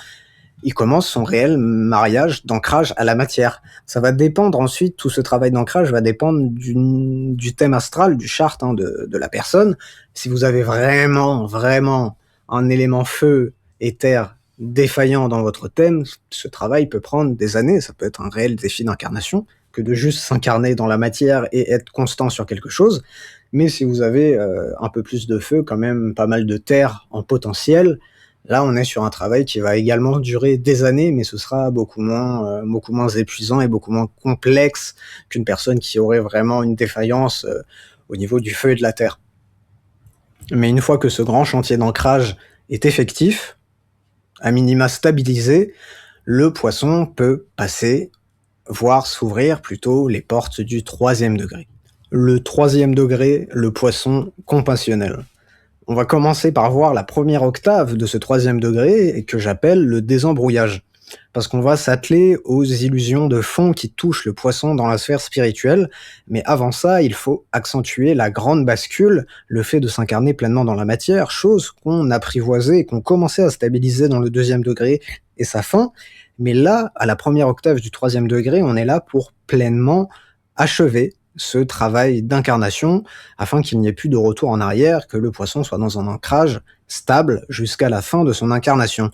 il commence son réel mariage d'ancrage à la matière. Ça va dépendre ensuite, tout ce travail d'ancrage va dépendre du thème astral, du chart hein, de la personne. Si vous avez vraiment, vraiment un élément feu et terre défaillant dans votre thème, ce travail peut prendre des années. Ça peut être un réel défi d'incarnation que de juste s'incarner dans la matière et être constant sur quelque chose. Mais si vous avez un peu plus de feu, quand même pas mal de terre en potentiel, là, on est sur un travail qui va également durer des années, mais ce sera beaucoup moins épuisant et beaucoup moins complexe qu'une personne qui aurait vraiment une défaillance au niveau du feu et de la terre. Mais une fois que ce grand chantier d'ancrage est effectif, à minima stabilisé, le poisson peut passer, voire s'ouvrir plutôt les portes du troisième degré. Le troisième degré, le poisson compassionnel. On va commencer par voir la première octave de ce troisième degré et que j'appelle le désembrouillage. Parce qu'on va s'atteler aux illusions de fond qui touchent le poisson dans la sphère spirituelle, mais avant ça, il faut accentuer la grande bascule, le fait de s'incarner pleinement dans la matière, chose qu'on apprivoisait et qu'on commençait à stabiliser dans le deuxième degré et sa fin. Mais là, à la première octave du troisième degré, on est là pour pleinement achever ce travail d'incarnation afin qu'il n'y ait plus de retour en arrière, que le poisson soit dans un ancrage stable jusqu'à la fin de son incarnation.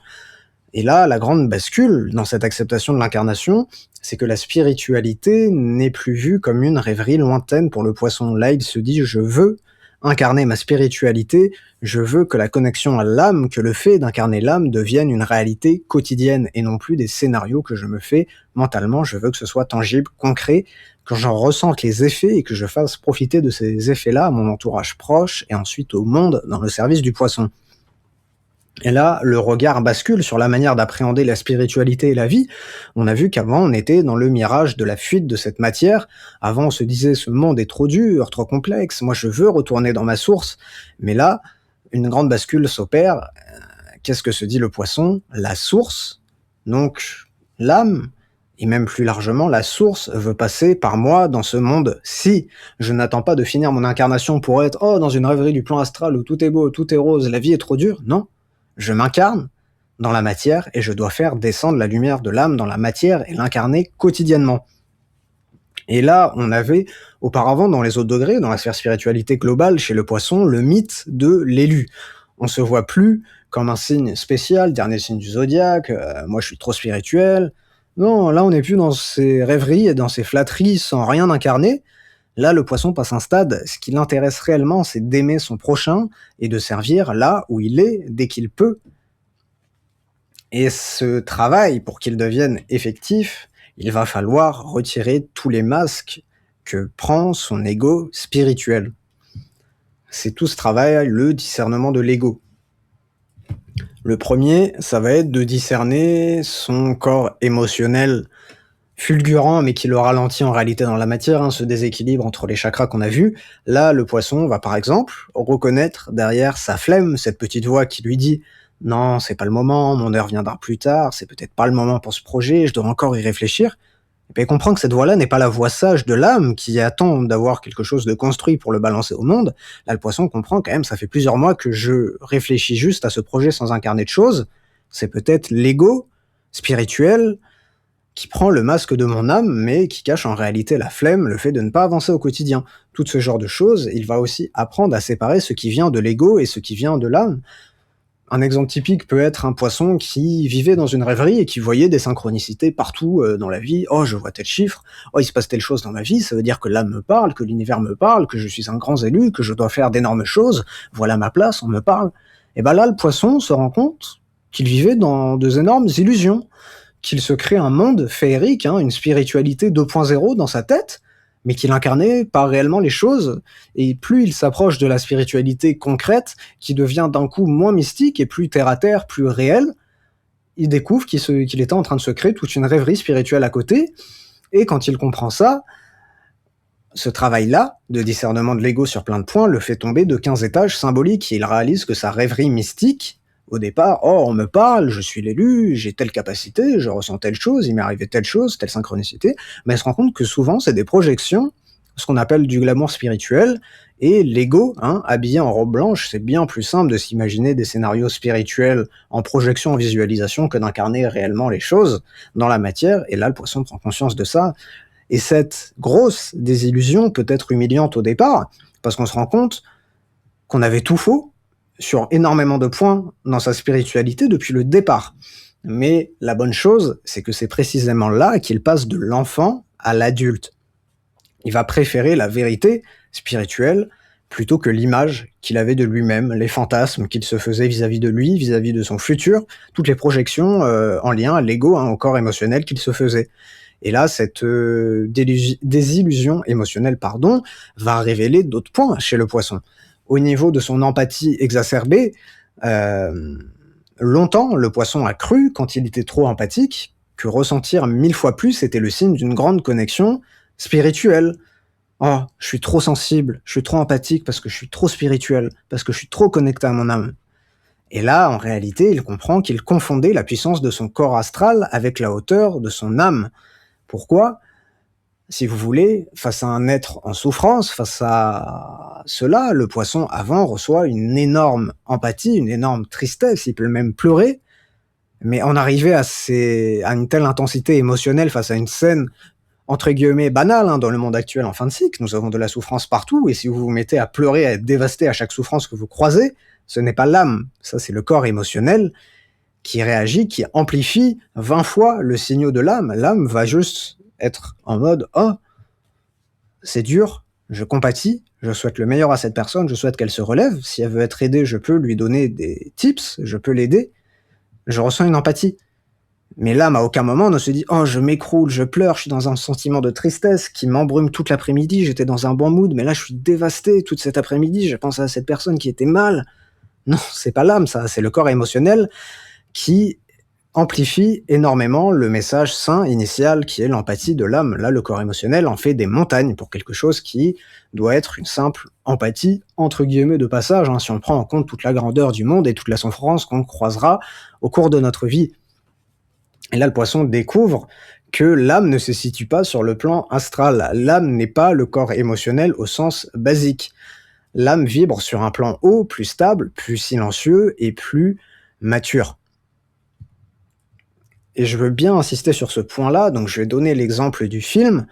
Et là, la grande bascule dans cette acceptation de l'incarnation, c'est que la spiritualité n'est plus vue comme une rêverie lointaine pour le poisson. Là, il se dit: je veux incarner ma spiritualité, je veux que la connexion à l'âme, que le fait d'incarner l'âme devienne une réalité quotidienne et non plus des scénarios que je me fais mentalement. Je veux que ce soit tangible, concret, que j'en ressente les effets et que je fasse profiter de ces effets-là à mon entourage proche et ensuite au monde dans le service du poisson. Et là, le regard bascule sur la manière d'appréhender la spiritualité et la vie. On a vu qu'avant, on était dans le mirage de la fuite de cette matière. Avant, on se disait: ce monde est trop dur, trop complexe, moi je veux retourner dans ma source. Mais là, une grande bascule s'opère qu'est-ce que se dit le poisson? La source, donc l'âme, et même plus largement, la source veut passer par moi dans ce monde. Si je n'attends pas de finir mon incarnation pour être dans une rêverie du plan astral où tout est beau, tout est rose, la vie est trop dure, non. Je m'incarne dans la matière et je dois faire descendre la lumière de l'âme dans la matière et l'incarner quotidiennement. Et là, on avait auparavant, dans les autres degrés, dans la sphère spiritualité globale, chez le poisson, le mythe de l'élu. On se voit plus comme un signe spécial, dernier signe du zodiaque, moi je suis trop spirituel. Non, là on n'est plus dans ces rêveries et dans ces flatteries sans rien incarner. Là, le poisson passe un stade, ce qui l'intéresse réellement, c'est d'aimer son prochain et de servir là où il est, dès qu'il peut. Et ce travail, pour qu'il devienne effectif, il va falloir retirer tous les masques que prend son ego spirituel. C'est tout ce travail, le discernement de l'ego. Le premier, ça va être de discerner son corps émotionnel fulgurant, mais qui le ralentit en réalité dans la matière, ce déséquilibre entre les chakras qu'on a vu. Là, le poisson va par exemple reconnaître derrière sa flemme cette petite voix qui lui dit « Non, c'est pas le moment, mon heure viendra plus tard, c'est peut-être pas le moment pour ce projet, je dois encore y réfléchir ». Et puis il comprend que cette voix-là n'est pas la voix sage de l'âme qui attend d'avoir quelque chose de construit pour le balancer au monde. Là, le poisson comprend quand même, ça fait plusieurs mois que je réfléchis juste à ce projet sans incarner de choses. C'est peut-être l'ego spirituel qui prend le masque de mon âme, mais qui cache en réalité la flemme, le fait de ne pas avancer au quotidien. Tout ce genre de choses, il va aussi apprendre à séparer ce qui vient de l'ego et ce qui vient de l'âme. Un exemple typique peut être un poisson qui vivait dans une rêverie et qui voyait des synchronicités partout dans la vie. « Oh, je vois tel chiffre, oh, il se passe telle chose dans ma vie, ça veut dire que l'âme me parle, que l'univers me parle, que je suis un grand élu, que je dois faire d'énormes choses, voilà ma place, on me parle. » Et ben là, le poisson se rend compte qu'il vivait dans de énormes illusions, qu'il se crée un monde féerique, une spiritualité 2.0 dans sa tête, mais qu'il incarnait pas réellement les choses, et plus il s'approche de la spiritualité concrète, qui devient d'un coup moins mystique et plus terre-à-terre, plus réel, il découvre qu'il était en train de se créer toute une rêverie spirituelle à côté, et quand il comprend ça, ce travail-là, de discernement de l'ego sur plein de points, le fait tomber de 15 étages symboliques, et il réalise que sa rêverie mystique, au départ, on me parle, je suis l'élu, j'ai telle capacité, je ressens telle chose, il m'est arrivé telle chose, telle synchronicité, mais elle se rend compte que souvent, c'est des projections, ce qu'on appelle du glamour spirituel, et l'ego, habillé en robe blanche, c'est bien plus simple de s'imaginer des scénarios spirituels en projection, en visualisation, que d'incarner réellement les choses dans la matière, et là, le poisson prend conscience de ça, et cette grosse désillusion peut être humiliante au départ, parce qu'on se rend compte qu'on avait tout faux, sur énormément de points dans sa spiritualité depuis le départ. Mais la bonne chose, c'est que c'est précisément là qu'il passe de l'enfant à l'adulte. Il va préférer la vérité spirituelle plutôt que l'image qu'il avait de lui-même, les fantasmes qu'il se faisait vis-à-vis de lui, vis-à-vis de son futur, toutes les projections en lien à l'ego, au corps émotionnel qu'il se faisait. Et là, cette désillusion émotionnelle, va révéler d'autres points chez le poisson. Au niveau de son empathie exacerbée, longtemps, le poisson a cru, quand il était trop empathique, que ressentir 1000 fois plus était le signe d'une grande connexion spirituelle. Oh, je suis trop sensible, je suis trop empathique parce que je suis trop spirituel, parce que je suis trop connecté à mon âme. Et là, en réalité, il comprend qu'il confondait la puissance de son corps astral avec la hauteur de son âme. Pourquoi ? Si vous voulez, face à un être en souffrance, face à cela, le poisson avant reçoit une énorme empathie, une énorme tristesse, il peut même pleurer, mais en arriver à une telle intensité émotionnelle face à une scène entre guillemets banale dans le monde actuel en fin de cycle, nous avons de la souffrance partout, et si vous vous mettez à pleurer, à être dévasté à chaque souffrance que vous croisez, ce n'est pas l'âme, ça c'est le corps émotionnel qui réagit, qui amplifie 20 fois le signal de l'âme. L'âme va juste être en mode « Oh, c'est dur, je compatis, je souhaite le meilleur à cette personne, je souhaite qu'elle se relève, si elle veut être aidée, je peux lui donner des tips, je peux l'aider, je ressens une empathie. » Mais l'âme, à aucun moment, ne se dit « Oh, je m'écroule, je pleure, je suis dans un sentiment de tristesse qui m'embrume toute l'après-midi, j'étais dans un bon mood, mais là je suis dévasté toute cet après-midi, je pense à cette personne qui était mal. » Non, c'est pas l'âme, ça, c'est le corps émotionnel qui amplifie énormément le message sain initial qui est l'empathie de l'âme. Là, le corps émotionnel en fait des montagnes pour quelque chose qui doit être une simple empathie, entre guillemets, de passage, hein, si on prend en compte toute la grandeur du monde et toute la souffrance qu'on croisera au cours de notre vie. Et là, le poisson découvre que l'âme ne se situe pas sur le plan astral. L'âme n'est pas le corps émotionnel au sens basique. L'âme vibre sur un plan haut, plus stable, plus silencieux et plus mature. Et je veux bien insister sur ce point-là, donc je vais donner l'exemple du film.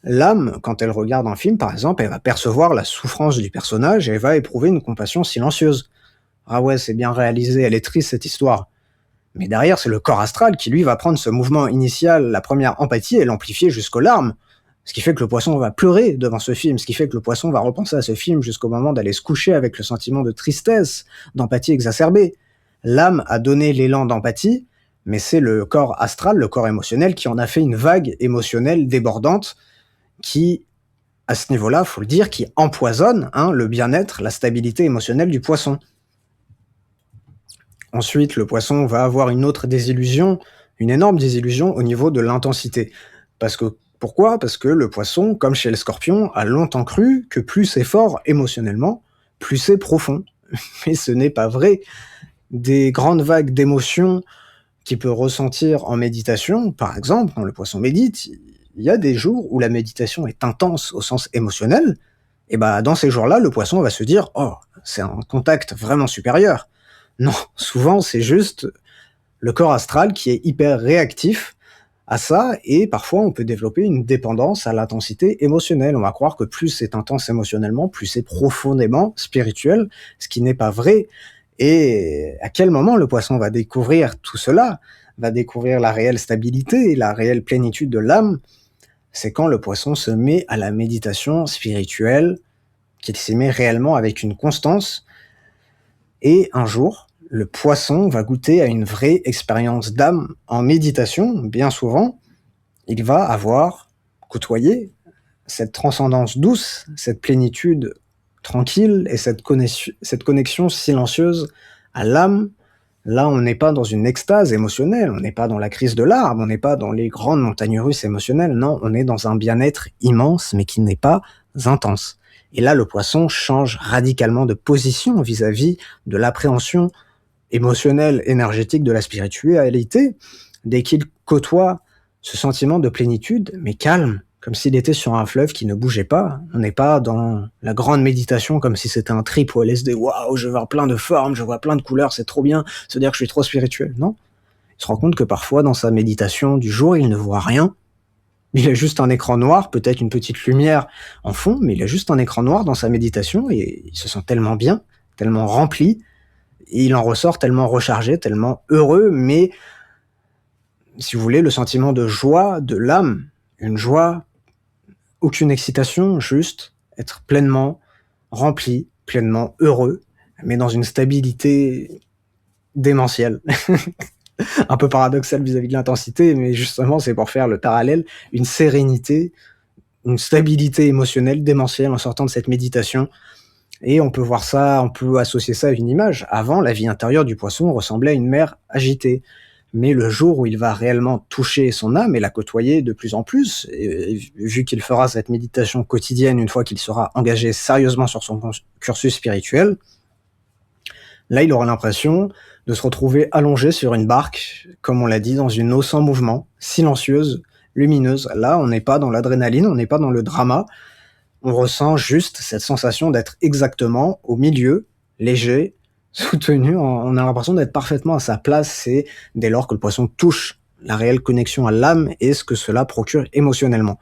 L'âme, quand elle regarde un film, par exemple, elle va percevoir la souffrance du personnage et elle va éprouver une compassion silencieuse. Ah ouais, c'est bien réalisé, elle est triste cette histoire. Mais derrière, c'est le corps astral qui, lui, va prendre ce mouvement initial, la première empathie, et l'amplifier jusqu'aux larmes. Ce qui fait que le poisson va pleurer devant ce film, ce qui fait que le poisson va repenser à ce film jusqu'au moment d'aller se coucher avec le sentiment de tristesse, d'empathie exacerbée. L'âme a donné l'élan d'empathie, mais c'est le corps astral, le corps émotionnel, qui en a fait une vague émotionnelle débordante, qui, à ce niveau-là, faut le dire, qui empoisonne le bien-être, la stabilité émotionnelle du poisson. Ensuite, le poisson va avoir une autre désillusion, une énorme désillusion au niveau de l'intensité. Pourquoi? Parce que le poisson, comme chez le scorpion, a longtemps cru que plus c'est fort émotionnellement, plus c'est profond. Mais ce n'est pas vrai. Des grandes vagues d'émotions qu'il peut ressentir en méditation, par exemple, quand le poisson médite, il y a des jours où la méditation est intense au sens émotionnel, et dans ces jours-là, le poisson va se dire « Oh, c'est un contact vraiment supérieur ». Non, souvent c'est juste le corps astral qui est hyper réactif à ça, et parfois on peut développer une dépendance à l'intensité émotionnelle. On va croire que plus c'est intense émotionnellement, plus c'est profondément spirituel, ce qui n'est pas vrai. Et à quel moment le poisson va découvrir tout cela, va découvrir la réelle stabilité et la réelle plénitude de l'âme? C'est quand le poisson se met à la méditation spirituelle, qu'il s'y met réellement avec une constance. Et un jour, le poisson va goûter à une vraie expérience d'âme en méditation. Bien souvent, il va avoir côtoyé cette transcendance douce, cette plénitude tranquille et cette connexion silencieuse à l'âme. Là, on n'est pas dans une extase émotionnelle, on n'est pas dans la crise de larmes, on n'est pas dans les grandes montagnes russes émotionnelles, non, on est dans un bien-être immense, mais qui n'est pas intense. Et là, le poisson change radicalement de position vis-à-vis de l'appréhension émotionnelle, énergétique de la spiritualité, dès qu'il côtoie ce sentiment de plénitude, mais calme, comme s'il était sur un fleuve qui ne bougeait pas. On n'est pas dans la grande méditation comme si c'était un trip au LSD. Waouh, je vois plein de formes, je vois plein de couleurs, c'est trop bien, se dire que je suis trop spirituel. Non. Il se rend compte que parfois, dans sa méditation du jour, il ne voit rien. Il a juste un écran noir, peut-être une petite lumière en fond, mais il a juste un écran noir dans sa méditation et il se sent tellement bien, tellement rempli, et il en ressort tellement rechargé, tellement heureux, mais si vous voulez, le sentiment de joie de l'âme, une joie, aucune excitation, juste être pleinement rempli, pleinement heureux, mais dans une stabilité démentielle. Un peu paradoxal vis-à-vis de l'intensité, mais justement, c'est pour faire le parallèle, une sérénité, une stabilité émotionnelle démentielle en sortant de cette méditation. Et on peut voir ça, on peut associer ça à une image. Avant, la vie intérieure du poisson ressemblait à une mer agitée. Mais le jour où il va réellement toucher son âme et la côtoyer de plus en plus, et vu qu'il fera cette méditation quotidienne une fois qu'il sera engagé sérieusement sur son cursus spirituel, là, il aura l'impression de se retrouver allongé sur une barque, comme on l'a dit, dans une eau sans mouvement, silencieuse, lumineuse. Là, on n'est pas dans l'adrénaline, on n'est pas dans le drama. On ressent juste cette sensation d'être exactement au milieu, léger, soutenu. On a l'impression d'être parfaitement à sa place. C'est dès lors que le poisson touche la réelle connexion à l'âme et ce que cela procure émotionnellement.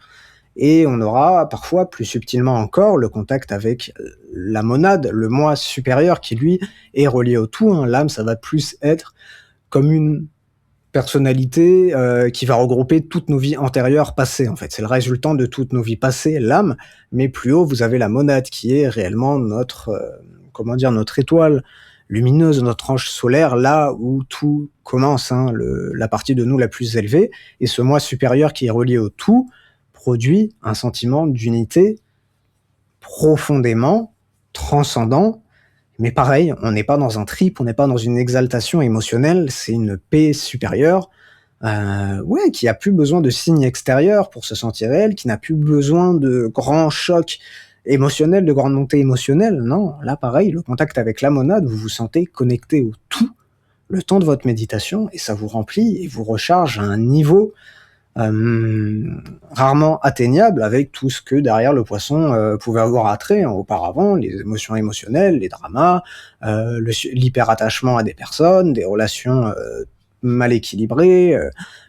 Et on aura parfois, plus subtilement encore, le contact avec la monade, le moi supérieur qui, lui, est relié au tout. L'âme, ça va plus être comme une personnalité qui va regrouper toutes nos vies antérieures passées, en fait. C'est le résultant de toutes nos vies passées, l'âme, mais plus haut, vous avez la monade qui est réellement notre, notre étoile lumineuse, notre ange solaire, là où tout commence, la partie de nous la plus élevée. Et ce moi supérieur qui est relié au tout produit un sentiment d'unité profondément transcendant. Mais pareil, on n'est pas dans un trip, on n'est pas dans une exaltation émotionnelle, c'est une paix supérieure, qui a plus besoin de signes extérieurs pour se sentir réel, qui n'a plus besoin de grands chocs émotionnel, de grande montée émotionnelle. Non, là pareil, le contact avec la monade, vous vous sentez connecté au tout le temps de votre méditation et ça vous remplit et vous recharge à un niveau rarement atteignable avec tout ce que derrière le poisson pouvait avoir attrait auparavant, les émotions émotionnelles, les dramas, l'hyperattachement à des personnes, des relations mal équilibrées,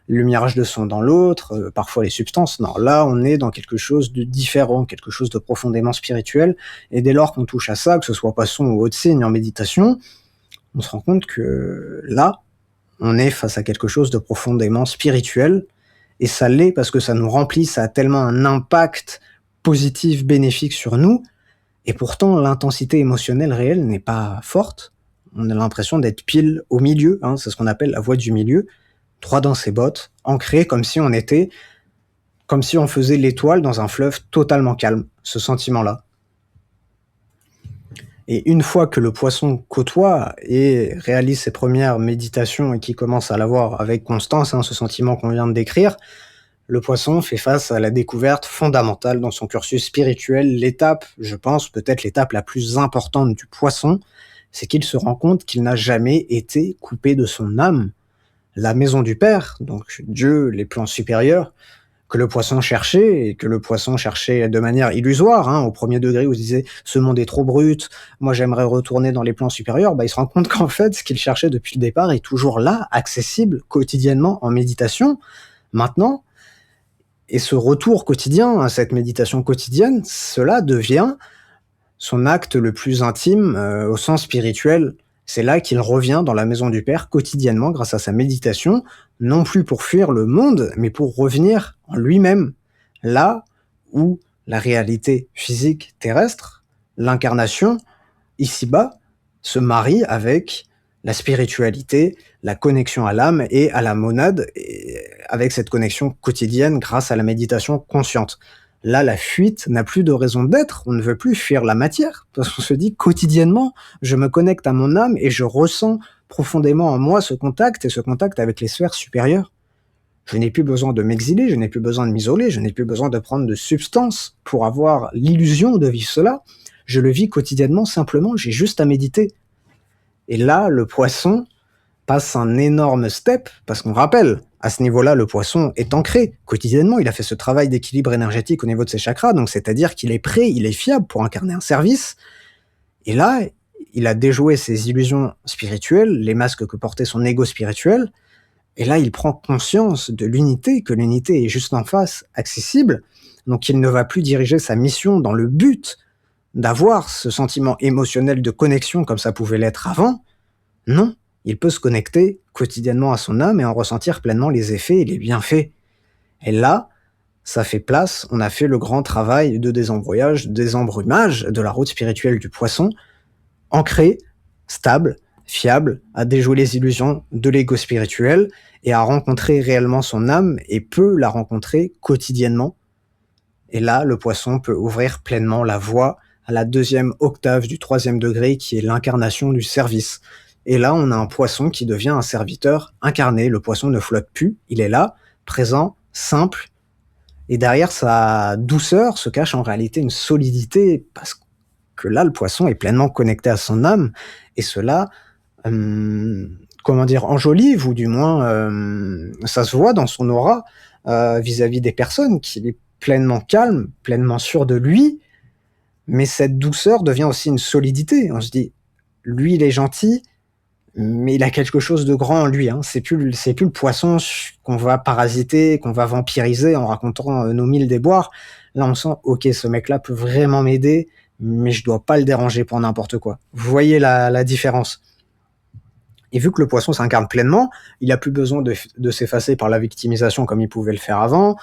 le mirage de son dans l'autre, parfois les substances. Non, là on est dans quelque chose de différent, quelque chose de profondément spirituel, et dès lors qu'on touche à ça, que ce soit poisson ou autre signe en méditation, on se rend compte que là, on est face à quelque chose de profondément spirituel, et ça l'est parce que ça nous remplit, ça a tellement un impact positif, bénéfique sur nous, et pourtant l'intensité émotionnelle réelle n'est pas forte. On a l'impression d'être pile au milieu, hein, c'est ce qu'on appelle la voie du milieu, droit dans ses bottes, ancré comme si on faisait l'étoile dans un fleuve totalement calme, ce sentiment-là. Et une fois que le poisson côtoie et réalise ses premières méditations et qu'il commence à l'avoir avec constance, hein, ce sentiment qu'on vient de décrire, le poisson fait face à la découverte fondamentale dans son cursus spirituel. L'étape, je pense, peut-être l'étape la plus importante du poisson, c'est qu'il se rend compte qu'il n'a jamais été coupé de son âme. La maison du Père, donc Dieu, les plans supérieurs, que le poisson cherchait, et que le poisson cherchait de manière illusoire, hein, au premier degré où il se disait « ce monde est trop brut, moi j'aimerais retourner dans les plans supérieurs », il se rend compte qu'en fait, ce qu'il cherchait depuis le départ est toujours là, accessible quotidiennement en méditation. Maintenant, et ce retour quotidien, à cette méditation quotidienne, cela devient son acte le plus intime au sens spirituel. C'est là qu'il revient dans la maison du Père quotidiennement grâce à sa méditation, non plus pour fuir le monde, mais pour revenir en lui-même, là où la réalité physique terrestre, l'incarnation, ici-bas, se marie avec la spiritualité, la connexion à l'âme et à la monade, et avec cette connexion quotidienne grâce à la méditation consciente. Là, la fuite n'a plus de raison d'être, on ne veut plus fuir la matière, parce qu'on se dit quotidiennement, je me connecte à mon âme et je ressens profondément en moi ce contact, et ce contact avec les sphères supérieures. Je n'ai plus besoin de m'exiler, je n'ai plus besoin de m'isoler, je n'ai plus besoin de prendre de substances pour avoir l'illusion de vivre cela. Je le vis quotidiennement, simplement, j'ai juste à méditer. Et là, le poisson passe un énorme step, parce qu'on rappelle, à ce niveau-là, le poisson est ancré quotidiennement, il a fait ce travail d'équilibre énergétique au niveau de ses chakras, donc c'est-à-dire qu'il est prêt, il est fiable pour incarner un service. Et là, il a déjoué ses illusions spirituelles, les masques que portait son ego spirituel, et là, il prend conscience de l'unité, que l'unité est juste en face, accessible, donc il ne va plus diriger sa mission dans le but d'avoir ce sentiment émotionnel de connexion comme ça pouvait l'être avant. Non, il peut se connecter quotidiennement à son âme et en ressentir pleinement les effets et les bienfaits. Et là, ça fait place, on a fait le grand travail de désembrouillage, de désembrumage de la route spirituelle du poisson, ancré, stable, fiable, à déjouer les illusions de l'ego spirituel et à rencontrer réellement son âme, et peut la rencontrer quotidiennement. Et là, le poisson peut ouvrir pleinement la voie à la deuxième octave du troisième degré, qui est l'incarnation du service. Et là, on a un poisson qui devient un serviteur incarné. Le poisson ne flotte plus, il est là, présent, simple. Et derrière sa douceur se cache en réalité une solidité, parce que là, le poisson est pleinement connecté à son âme. Et cela, enjolive, ou du moins, ça se voit dans son aura vis-à-vis des personnes, qu'il est pleinement calme, pleinement sûr de lui. Mais cette douceur devient aussi une solidité. On se dit, lui, il est gentil, mais il a quelque chose de grand en lui, hein. C'est plus le poisson qu'on va parasiter, qu'on va vampiriser en racontant nos mille déboires. Là, on sent, ok, ce mec-là peut vraiment m'aider, mais je dois pas le déranger pour n'importe quoi. Vous voyez la différence. Et vu que le poisson s'incarne pleinement, il n'a plus besoin de s'effacer par la victimisation comme il pouvait le faire avant.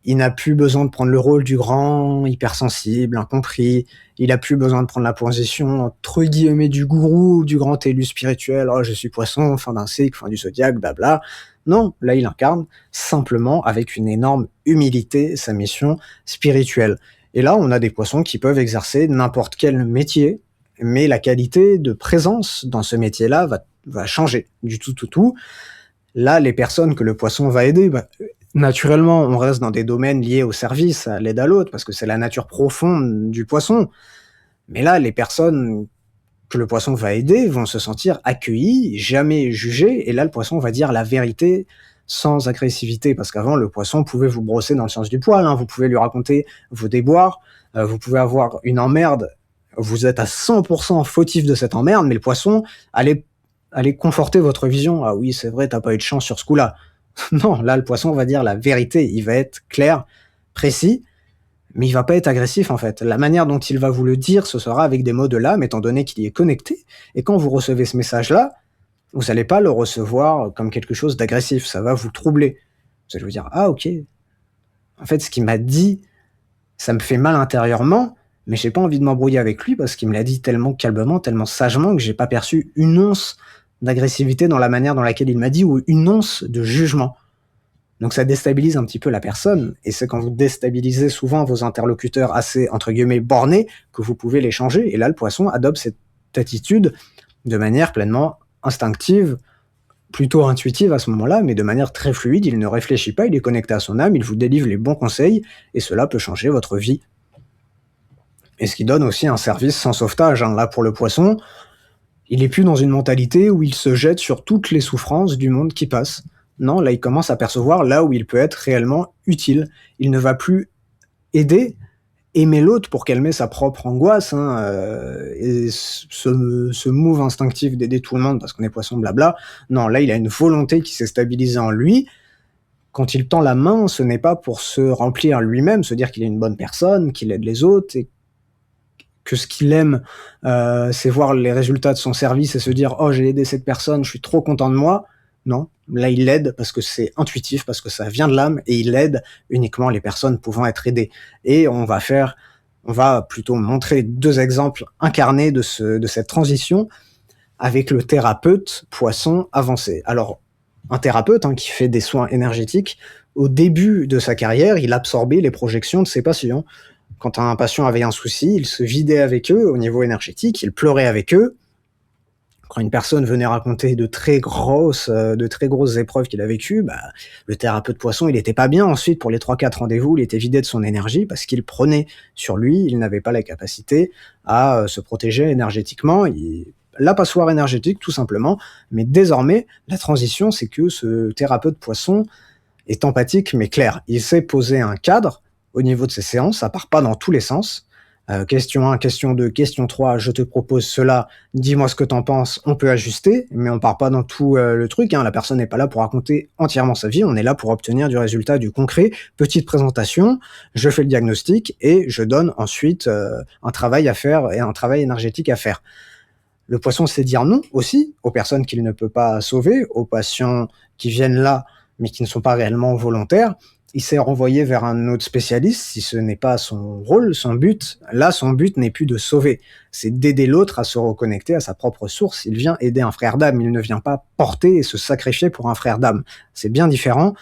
Il n'a plus besoin de prendre le rôle du grand, hypersensible, incompris. Il n'a plus besoin de prendre la position, entre guillemets, du gourou, du grand élu spirituel. Oh, je suis poisson, fin d'un cycle, fin du zodiaque, blabla. Non, là, il incarne simplement, avec une énorme humilité, sa mission spirituelle. Et là, on a des poissons qui peuvent exercer n'importe quel métier, mais la qualité de présence dans ce métier-là va changer du tout. Là, les personnes que le poisson va aider, Naturellement, on reste dans des domaines liés au service, à l'aide à l'autre, parce que c'est la nature profonde du poisson. Mais là, les personnes que le poisson va aider vont se sentir accueillis, jamais jugés, et là, le poisson va dire la vérité sans agressivité. Parce qu'avant, le poisson pouvait vous brosser dans le sens du poil, hein, vous pouvez lui raconter vos déboires, vous pouvez avoir une emmerde, vous êtes à 100% fautif de cette emmerde, mais le poisson allait, allait conforter votre vision. Ah oui, c'est vrai, t'as pas eu de chance sur ce coup-là. Non, là, le poisson va dire la vérité, il va être clair, précis, mais il va pas être agressif en fait. La manière dont il va vous le dire, ce sera avec des mots de l'âme, étant donné qu'il y est connecté. Et quand vous recevez ce message-là, vous n'allez pas le recevoir comme quelque chose d'agressif. Ça va vous troubler. Vous allez vous dire ah ok. En fait, ce qu'il m'a dit, ça me fait mal intérieurement, mais j'ai pas envie de m'embrouiller avec lui parce qu'il me l'a dit tellement calmement, tellement sagement que j'ai pas perçu une once d'agressivité dans la manière dans laquelle il m'a dit ou une once de jugement. Donc ça déstabilise un petit peu la personne, et c'est quand vous déstabilisez souvent vos interlocuteurs assez, entre guillemets, bornés, que vous pouvez les changer. Et là, le poisson adopte cette attitude de manière pleinement instinctive, plutôt intuitive à ce moment-là, mais de manière très fluide. Il ne réfléchit pas, il est connecté à son âme, il vous délivre les bons conseils, et cela peut changer votre vie. Et ce qui donne aussi un service sans sauvetage, hein. Là, pour le poisson, il est plus dans une mentalité où il se jette sur toutes les souffrances du monde qui passe. Non, là, il commence à percevoir là où il peut être réellement utile. Il ne va plus aider, aimer l'autre pour calmer sa propre angoisse, hein, et ce move instinctif d'aider tout le monde parce qu'on est poisson, blabla. Non, là, il a une volonté qui s'est stabilisée en lui. Quand il tend la main, ce n'est pas pour se remplir lui-même, se dire qu'il est une bonne personne, qu'il aide les autres, et que ce qu'il aime, c'est voir les résultats de son service et se dire oh j'ai aidé cette personne, je suis trop content de moi. Non, là il l'aide parce que c'est intuitif, parce que ça vient de l'âme, et il aide uniquement les personnes pouvant être aidées. Et on va plutôt montrer deux exemples incarnés de cette transition avec le thérapeute poisson avancé. Alors un thérapeute, hein, qui fait des soins énergétiques, au début de sa carrière, il absorbait les projections de ses patients. Quand un patient avait un souci, il se vidait avec eux au niveau énergétique, il pleurait avec eux. Quand une personne venait raconter de très grosses épreuves qu'il a vécues, bah, le thérapeute poisson, il était pas bien ensuite pour les 3-4 rendez-vous, il était vidé de son énergie parce qu'il prenait sur lui, il n'avait pas la capacité à se protéger énergétiquement. La passoire énergétique, tout simplement. Mais désormais, la transition, c'est que ce thérapeute poisson est empathique mais clair. Il sait poser un cadre au niveau de ses séances, ça part pas dans tous les sens. Question 1, question 2, question 3, je te propose cela, dis-moi ce que t'en penses, on peut ajuster, mais on part pas dans tout le truc, hein. La personne n'est pas là pour raconter entièrement sa vie, on est là pour obtenir du résultat, du concret. Petite présentation, je fais le diagnostic et je donne ensuite un travail à faire et un travail énergétique à faire. Le poisson sait dire non aussi aux personnes qu'il ne peut pas sauver, aux patients qui viennent là mais qui ne sont pas réellement volontaires. Il sait renvoyer vers un autre spécialiste si ce n'est pas son rôle, son but. Là, son but n'est plus de sauver, c'est d'aider l'autre à se reconnecter à sa propre source. Il vient aider un frère d'âme, il ne vient pas porter et se sacrifier pour un frère d'âme. C'est bien différent.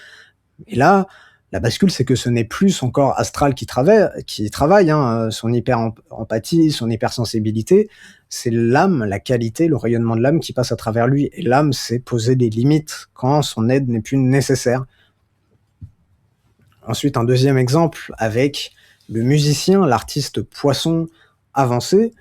Et là, la bascule, c'est que ce n'est plus son corps astral qui travaille, hein, son hyper-empathie, son hypersensibilité, c'est l'âme, la qualité, le rayonnement de l'âme qui passe à travers lui. Et l'âme, c'est poser des limites quand son aide n'est plus nécessaire. Ensuite, un deuxième exemple avec le musicien, l'artiste poisson avancé.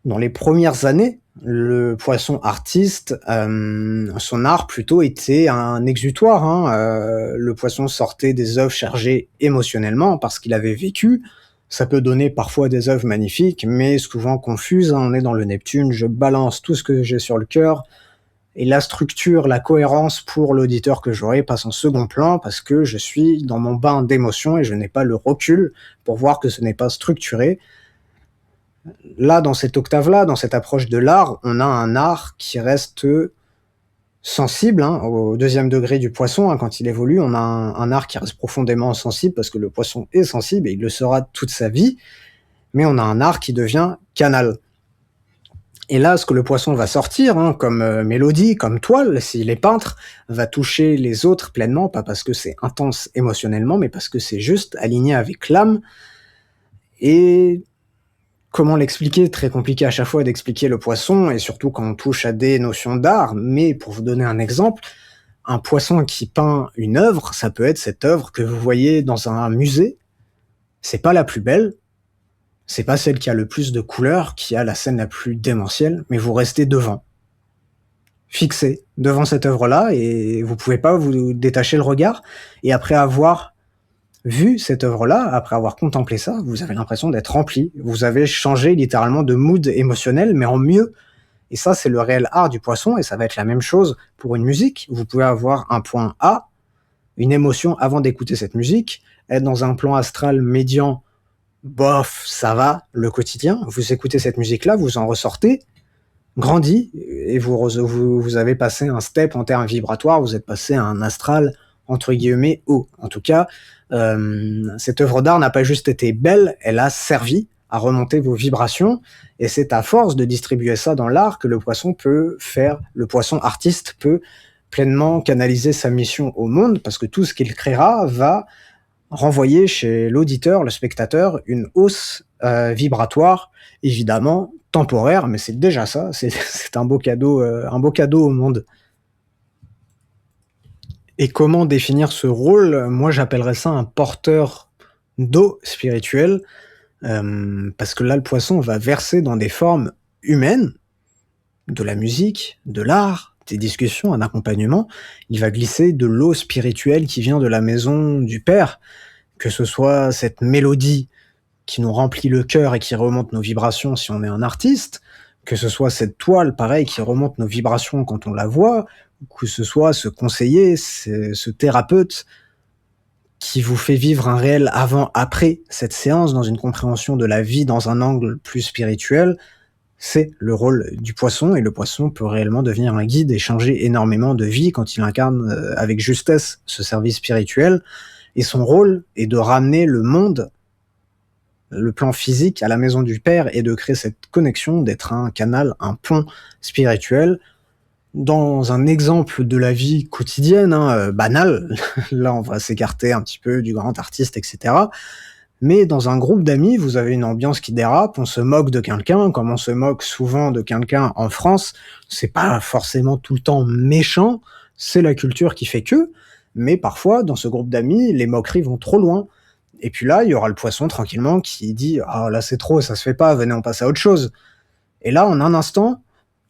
Dans les premières années, le poisson artiste, son art plutôt était un exutoire, hein. Le poisson sortait des œuvres chargées émotionnellement parce qu'il avait vécu. Ça peut donner parfois des œuvres magnifiques, mais souvent confuses, hein. On est dans le Neptune, je balance tout ce que j'ai sur le cœur, et la structure, la cohérence pour l'auditeur que j'aurai passe en second plan parce que je suis dans mon bain d'émotions et je n'ai pas le recul pour voir que ce n'est pas structuré. Là, dans cette octave-là, dans cette approche de l'art, on a un art qui reste sensible, hein, au deuxième degré du poisson, hein, quand il évolue, on a un art qui reste profondément sensible parce que le poisson est sensible et il le sera toute sa vie, mais on a un art qui devient canal. Et là, ce que le poisson va sortir, hein, comme mélodie, comme toile, s'il est peintre, va toucher les autres pleinement, pas parce que c'est intense émotionnellement, mais parce que c'est juste aligné avec l'âme. Et comment l'expliquer? Très compliqué à chaque fois d'expliquer le poisson, et surtout quand on touche à des notions d'art, mais pour vous donner un exemple, Un poisson qui peint une œuvre, ça peut être cette œuvre que vous voyez dans un musée. C'est pas la plus belle, c'est pas celle qui a le plus de couleurs, qui a la scène la plus démentielle, mais vous restez devant, fixé devant cette œuvre-là et vous pouvez pas vous détacher le regard. Et après avoir vu cette œuvre-là, après avoir contemplé ça, vous avez l'impression d'être rempli. Vous avez changé littéralement de mood émotionnel, mais en mieux. Et ça, c'est le réel art du poisson, et ça va être la même chose pour une musique. Vous pouvez avoir un point A, une émotion avant d'écouter cette musique, être dans un plan astral médian, bof, ça va, le quotidien. Vous écoutez cette musique-là, vous en ressortez, grandi, et vous avez passé un step en termes vibratoires, vous êtes passé à un astral, entre guillemets, haut. En tout cas, cette œuvre d'art n'a pas juste été belle, elle a servi à remonter vos vibrations, et c'est à force de distribuer ça dans l'art que le poisson artiste peut pleinement canaliser sa mission au monde, parce que tout ce qu'il créera va renvoyer chez l'auditeur, le spectateur, une hausse vibratoire, évidemment temporaire, mais c'est déjà ça, c'est un beau cadeau au monde. Et comment définir ce rôle? Moi, j'appellerais ça un porteur d'eau spirituelle, parce que là, le poisson va verser dans des formes humaines, de la musique, de l'art, des discussions, un accompagnement. Il va glisser de l'eau spirituelle qui vient de la maison du Père, que ce soit cette mélodie qui nous remplit le cœur et qui remonte nos vibrations si on est un artiste, que ce soit cette toile, pareil, qui remonte nos vibrations quand on la voit, ou que ce soit ce conseiller, ce thérapeute qui vous fait vivre un réel avant-après cette séance dans une compréhension de la vie dans un angle plus spirituel, c'est le rôle du poisson, et le poisson peut réellement devenir un guide et changer énormément de vie quand il incarne avec justesse ce service spirituel. Et son rôle est de ramener le monde, le plan physique, à la maison du Père, et de créer cette connexion, d'être un canal, un pont spirituel dans un exemple de la vie quotidienne, banale. Là, on va s'écarter un petit peu du grand artiste, etc. Mais dans un groupe d'amis, vous avez une ambiance qui dérape, on se moque de quelqu'un, comme on se moque souvent de quelqu'un en France. C'est pas forcément tout le temps méchant, c'est la culture qui fait que, mais parfois, dans ce groupe d'amis, les moqueries vont trop loin. Et puis là, il y aura le poisson tranquillement qui dit: «Ah là, c'est trop, ça se fait pas, venez, on passe à autre chose». Et là, en un instant,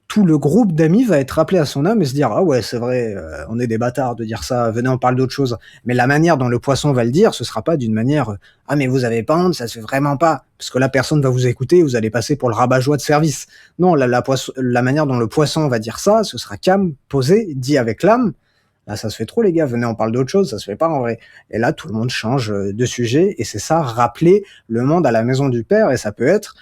tout le groupe d'amis va être rappelé à son âme et se dire: «Ah ouais, c'est vrai, on est des bâtards de dire ça, venez, on parle d'autre chose». Mais la manière dont le poisson va le dire, ce sera pas d'une manière: «Ah mais vous avez pas honte, ça se fait vraiment pas». Parce que là, personne va vous écouter, vous allez passer pour le rabat-joie de service. Non, la manière dont le poisson va dire ça, ce sera calme, posé, dit avec l'âme: «Là, ça se fait trop les gars, venez, on parle d'autre chose, ça se fait pas en vrai». Et là, tout le monde change, de sujet, et c'est ça, rappeler le monde à la maison du Père. Et ça peut être,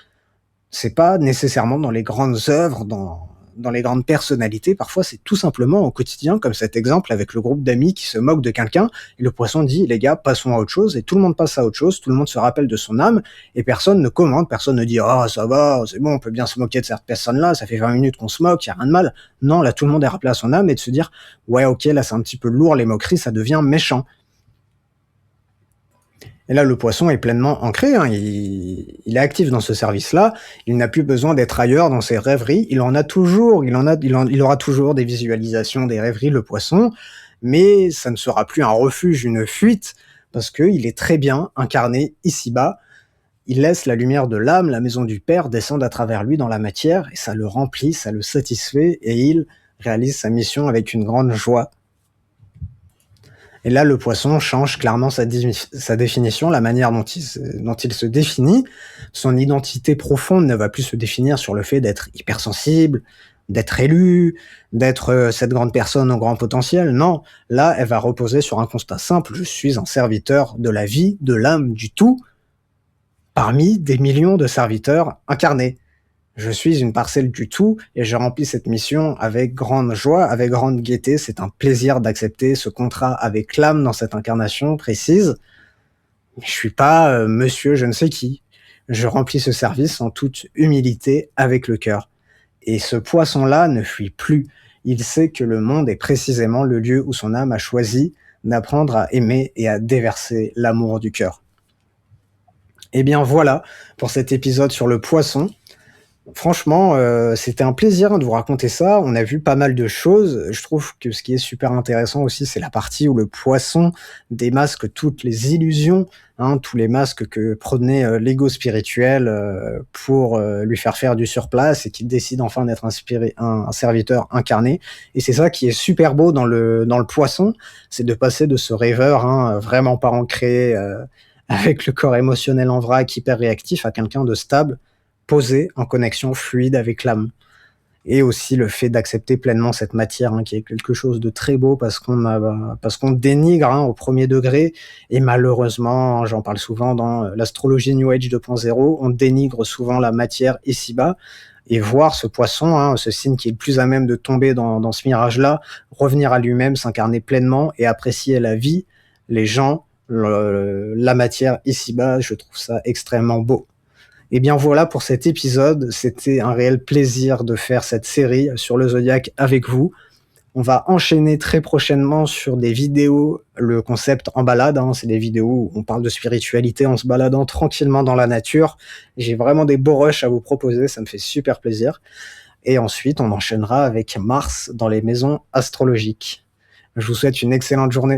c'est pas nécessairement dans les grandes œuvres, dans les grandes personnalités, parfois c'est tout simplement au quotidien, comme cet exemple avec le groupe d'amis qui se moque de quelqu'un, et le poisson dit: «Les gars, passons à autre chose», et tout le monde passe à autre chose, tout le monde se rappelle de son âme, et personne ne commente, personne ne dit: «Ah ça va, c'est bon, on peut bien se moquer de cette personne-là, ça fait 20 minutes qu'on se moque, y a rien de mal». Non, là tout le monde est rappelé à son âme, et de se dire: «Ouais, OK, là c'est un petit peu lourd les moqueries, ça devient méchant». Et là, le poisson est pleinement ancré, il est actif dans ce service-là, il n'a plus besoin d'être ailleurs dans ses rêveries, il en a toujours, il aura toujours des visualisations, des rêveries, le poisson, mais ça ne sera plus un refuge, une fuite, parce qu'il est très bien incarné ici-bas. Il laisse la lumière de l'âme, la maison du Père, descendre à travers lui dans la matière, et ça le remplit, ça le satisfait, et il réalise sa mission avec une grande joie. Et là, le poisson change clairement sa définition, la manière dont il se définit. Son identité profonde ne va plus se définir sur le fait d'être hypersensible, d'être élu, d'être cette grande personne au grand potentiel. Non, là, elle va reposer sur un constat simple: je suis un serviteur de la vie, de l'âme, du tout, parmi des millions de serviteurs incarnés. Je suis une parcelle du tout, et je remplis cette mission avec grande joie, avec grande gaieté. C'est un plaisir d'accepter ce contrat avec l'âme dans cette incarnation précise. Je suis pas monsieur je ne sais qui. Je remplis ce service en toute humilité, avec le cœur. Et ce poisson-là ne fuit plus. Il sait que le monde est précisément le lieu où son âme a choisi d'apprendre à aimer et à déverser l'amour du cœur. Eh bien voilà pour cet épisode sur le poisson. Franchement, c'était un plaisir, hein, de vous raconter ça. On a vu pas mal de choses. Je trouve que ce qui est super intéressant aussi, c'est la partie où le poisson démasque toutes les illusions, hein, tous les masques que prenait, l'ego spirituel, pour, lui faire du surplace et qu'il décide enfin d'être inspiré un serviteur incarné et c'est ça qui est super beau dans le poisson, c'est de passer de ce rêveur, hein, vraiment pas ancré, avec le corps émotionnel en vrac, hyper réactif, à quelqu'un de stable, posé, en connexion fluide avec l'âme. Et aussi le fait d'accepter pleinement cette matière, hein, qui est quelque chose de très beau parce qu'on dénigre, hein, au premier degré et malheureusement, j'en parle souvent dans l'astrologie New Age 2.0, on dénigre souvent la matière ici-bas et voir ce poisson, hein, ce signe qui est le plus à même de tomber dans ce mirage-là, revenir à lui-même, s'incarner pleinement et apprécier la vie, les gens, la matière ici-bas, je trouve ça extrêmement beau. Et bien voilà pour cet épisode. C'était un réel plaisir de faire cette série sur le zodiaque avec vous. On va enchaîner très prochainement sur des vidéos, le concept en balade, hein, c'est des vidéos où on parle de spiritualité en se baladant tranquillement dans la nature. J'ai vraiment des beaux rushs à vous proposer, ça me fait super plaisir. Et ensuite, on enchaînera avec Mars dans les maisons astrologiques. Je vous souhaite une excellente journée.